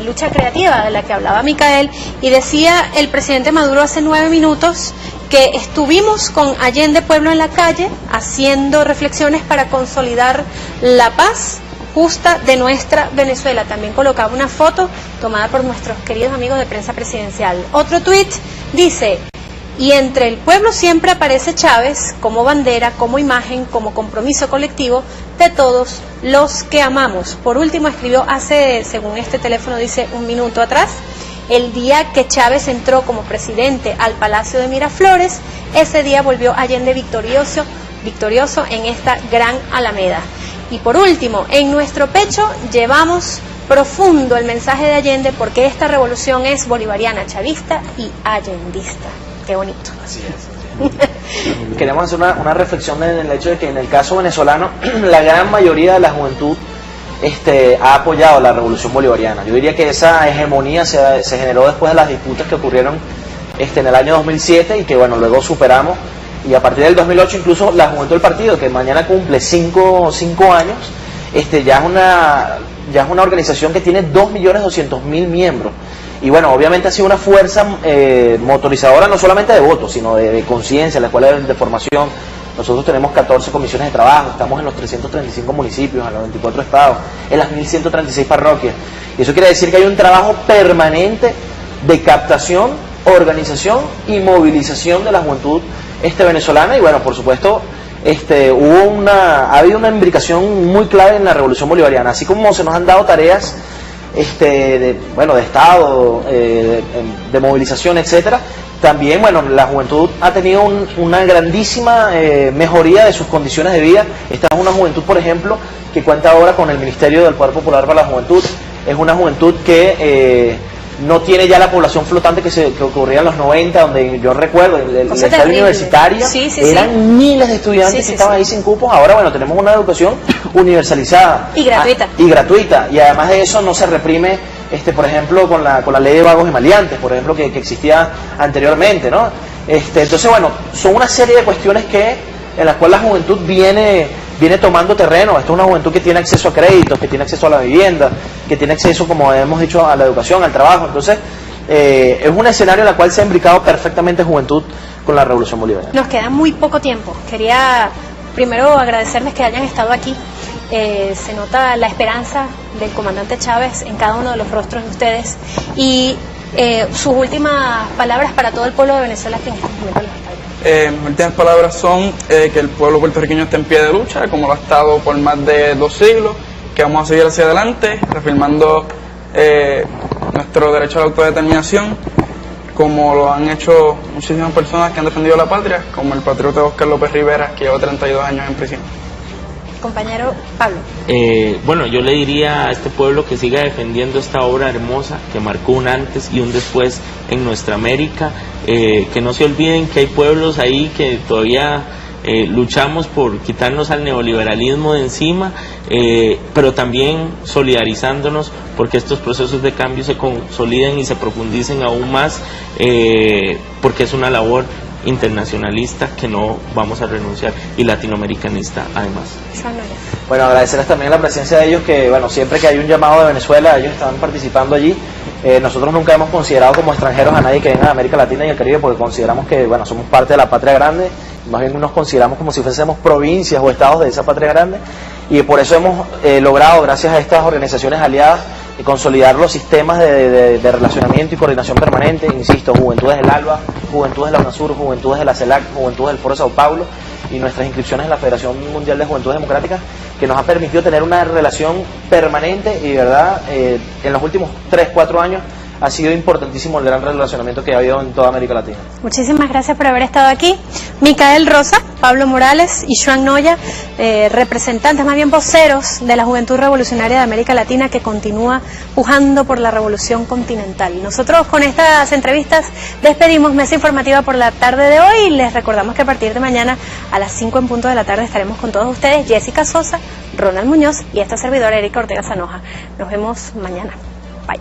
lucha creativa de la que hablaba Micael, y decía el presidente Maduro hace 9 minutos que estuvimos con Allende Pueblo en la calle haciendo reflexiones para consolidar la paz justa de nuestra Venezuela. También colocaba una foto tomada por nuestros queridos amigos de Prensa Presidencial. Otro tuit dice: y entre el pueblo siempre aparece Chávez como bandera, como imagen, como compromiso colectivo de todos los que amamos. Por último, escribió hace, según este teléfono dice, 1 minuto atrás: el día que Chávez entró como presidente al Palacio de Miraflores, ese día volvió Allende victorioso en esta gran Alameda. Y por último, en nuestro pecho llevamos profundo el mensaje de Allende, porque esta revolución es bolivariana, chavista y allendista. Qué bonito. Así es. Queremos hacer una reflexión en el hecho de que en el caso venezolano la gran mayoría de la juventud ha apoyado la revolución bolivariana. Yo diría que esa hegemonía se generó después de las disputas que ocurrieron en el año 2007 y que bueno, luego superamos. Y a partir del 2008 incluso la juventud del partido, que mañana cumple 5 años, ya es una organización que tiene 2.200.000 miembros. Y bueno, obviamente ha sido una fuerza motorizadora no solamente de votos, sino de conciencia, la escuela de formación. Nosotros tenemos 14 comisiones de trabajo, estamos en los 335 municipios, en los 24 estados, en las 1.136 parroquias. Y eso quiere decir que hay un trabajo permanente de captación, organización y movilización de la juventud venezolana. Y bueno, por supuesto, ha habido una imbricación muy clave en la revolución bolivariana, así como se nos han dado tareas de Estado, de movilización, etcétera. También, bueno, la juventud ha tenido una grandísima mejoría de sus condiciones de vida. Esta es una juventud, por ejemplo, que cuenta ahora con el Ministerio del Poder Popular para la Juventud. Es una juventud que no tiene ya la población flotante que ocurría en los 90, donde yo recuerdo, el estadio universitario, eran miles de estudiantes que estaban ahí sin cupos. Ahora, bueno, tenemos una educación universalizada. Y gratuita. Y gratuita. Y además de eso no se reprime, por ejemplo, con la ley de vagos y maleantes, por ejemplo, que existía anteriormente, ¿no? Entonces, bueno, son una serie de cuestiones en las cuales la juventud viene tomando terreno. Esta es una juventud que tiene acceso a créditos, que tiene acceso a la vivienda, que tiene acceso, como hemos dicho, a la educación, al trabajo. Entonces, es un escenario en el cual se ha imbricado perfectamente juventud con la revolución bolivariana. Nos queda muy poco tiempo. Quería primero agradecerles que hayan estado aquí. Se nota la esperanza del comandante Chávez en cada uno de los rostros de ustedes. Y sus últimas palabras para todo el pueblo de Venezuela que en este momento los está viendo. Mis últimas palabras son que el pueblo puertorriqueño está en pie de lucha, como lo ha estado por más de 2 siglos, que vamos a seguir hacia adelante, reafirmando nuestro derecho a la autodeterminación, como lo han hecho muchísimas personas que han defendido la patria, como el patriota Oscar López Rivera, que lleva 32 años en prisión. Compañero Pablo. Bueno, yo le diría a este pueblo que siga defendiendo esta obra hermosa que marcó un antes y un después en nuestra América, que no se olviden que hay pueblos ahí que todavía luchamos por quitarnos al neoliberalismo de encima, pero también solidarizándonos porque estos procesos de cambio se consoliden y se profundicen aún más, porque es una labor internacionalista que no vamos a renunciar, y latinoamericanista además. Bueno, agradecerles también la presencia de ellos, que bueno, siempre que hay un llamado de Venezuela, ellos están participando allí. Nosotros nunca hemos considerado como extranjeros a nadie que venga de América Latina y el Caribe, porque consideramos que bueno, somos parte de la patria grande, más bien nos consideramos como si fuésemos provincias o estados de esa patria grande, y por eso hemos logrado, gracias a estas organizaciones aliadas, consolidar los sistemas de relacionamiento y coordinación permanente, insisto, Juventudes del ALBA, Juventudes de la UNASUR, Juventudes de la CELAC, Juventudes del Foro de Sao Paulo, y nuestras inscripciones en la Federación Mundial de Juventudes Democráticas, que nos ha permitido tener una relación permanente y, verdad, en los últimos 3-4 años ha sido importantísimo el gran relacionamiento que ha habido en toda América Latina. Muchísimas gracias por haber estado aquí. Micael Rosa, Pablo Morales y Joan Noya, representantes, más bien voceros de la Juventud Revolucionaria de América Latina, que continúa pujando por la revolución continental. Nosotros con estas entrevistas despedimos Mesa Informativa por la tarde de hoy y les recordamos que a partir de mañana a las 5 en punto de la tarde estaremos con todos ustedes, Jessica Sosa, Ronald Muñoz y esta servidora Erika Ortega Sanoja. Nos vemos mañana. Bye.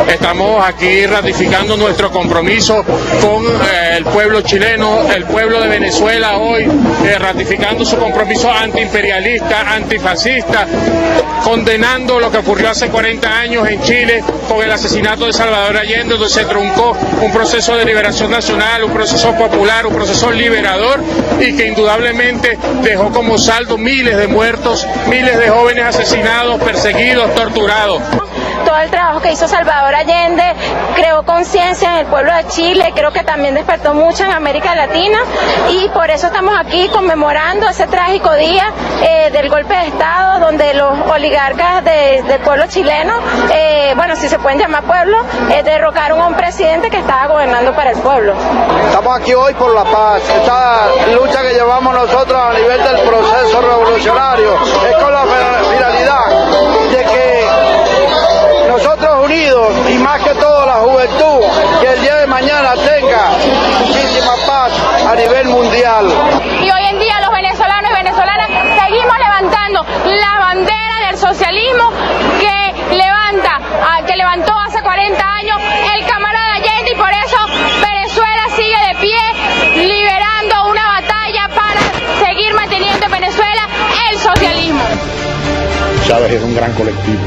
Estamos aquí ratificando nuestro compromiso con el pueblo chileno, el pueblo de Venezuela hoy, ratificando su compromiso antiimperialista, antifascista, condenando lo que ocurrió hace 40 años en Chile con el asesinato de Salvador Allende, donde se truncó un proceso de liberación nacional, un proceso popular, un proceso liberador, y que indudablemente dejó como saldo miles de muertos, miles de jóvenes asesinados, perseguidos, torturados. Todo el trabajo que hizo Salvador Allende creó conciencia en el pueblo de Chile, creo que también despertó mucho en América Latina, y por eso estamos aquí conmemorando ese trágico día del golpe de Estado, donde los oligarcas del pueblo chileno, bueno, si se pueden llamar pueblo, derrocaron a un presidente que estaba gobernando para el pueblo. Estamos aquí hoy por la paz. Esta lucha que llevamos nosotros a nivel del proceso revolucionario es con la finalidad de que nosotros unidos, y más que todo la juventud, que el día de mañana tenga muchísima paz a nivel mundial. Y hoy en día los venezolanos y venezolanas seguimos levantando la bandera del socialismo que levantó hace 40 años el camarada Allende, y por eso Venezuela sigue de pie, liberando una batalla para seguir manteniendo en Venezuela el socialismo. Chávez es un gran colectivo.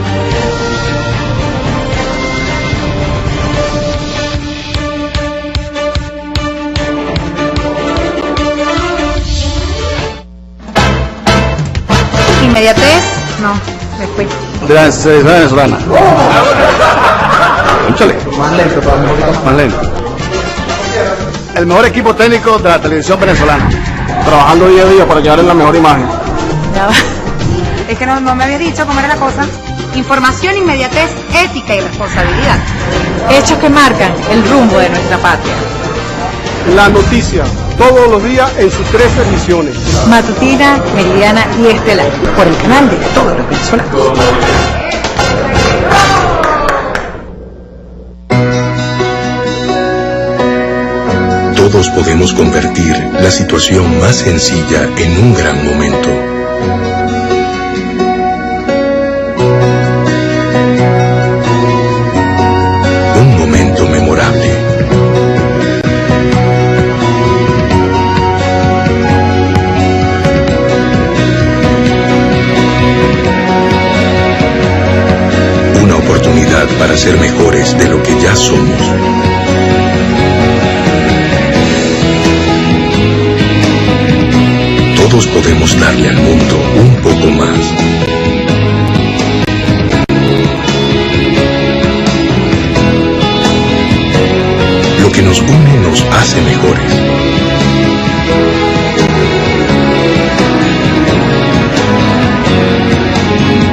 Inmediatez, no, me fui. De la selección venezolana. Escúchale. Más lento, más lento. El mejor equipo técnico de la televisión venezolana. Trabajando día a día para llevar la mejor imagen. Ya va. Es que no me había dicho cómo era la cosa. Información, inmediatez, ética y responsabilidad. Hechos que marcan el rumbo de nuestra patria. La noticia, todos los días en sus 3 emisiones. Matutina, Meridiana y Estelar. Por el canal de todos los venezolanos. Todos podemos convertir la situación más sencilla en un gran momento. Un momento memorable. Una oportunidad para ser mejores de lo que ya somos. Todos podemos darle al mundo un poco más. Lo que nos une nos hace mejores.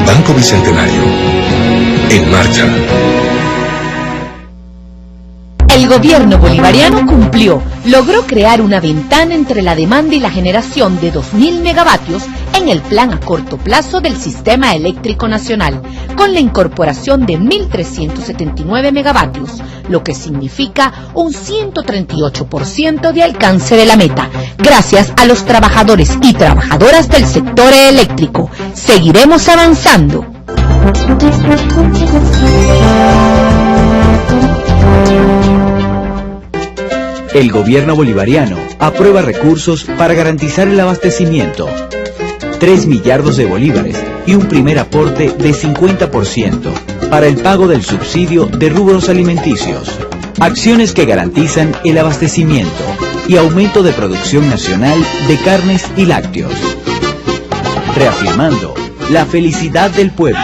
Banco Bicentenario, en marcha. El gobierno bolivariano cumplió, logró crear una ventana entre la demanda y la generación de 2.000 megavatios en el plan a corto plazo del Sistema Eléctrico Nacional, con la incorporación de 1.379 megavatios, lo que significa un 138% de alcance de la meta, gracias a los trabajadores y trabajadoras del sector eléctrico. Seguiremos avanzando. El gobierno bolivariano aprueba recursos para garantizar el abastecimiento. 3 millardos de bolívares y un primer aporte de 50% para el pago del subsidio de rubros alimenticios. Acciones que garantizan el abastecimiento y aumento de producción nacional de carnes y lácteos. Reafirmando la felicidad del pueblo.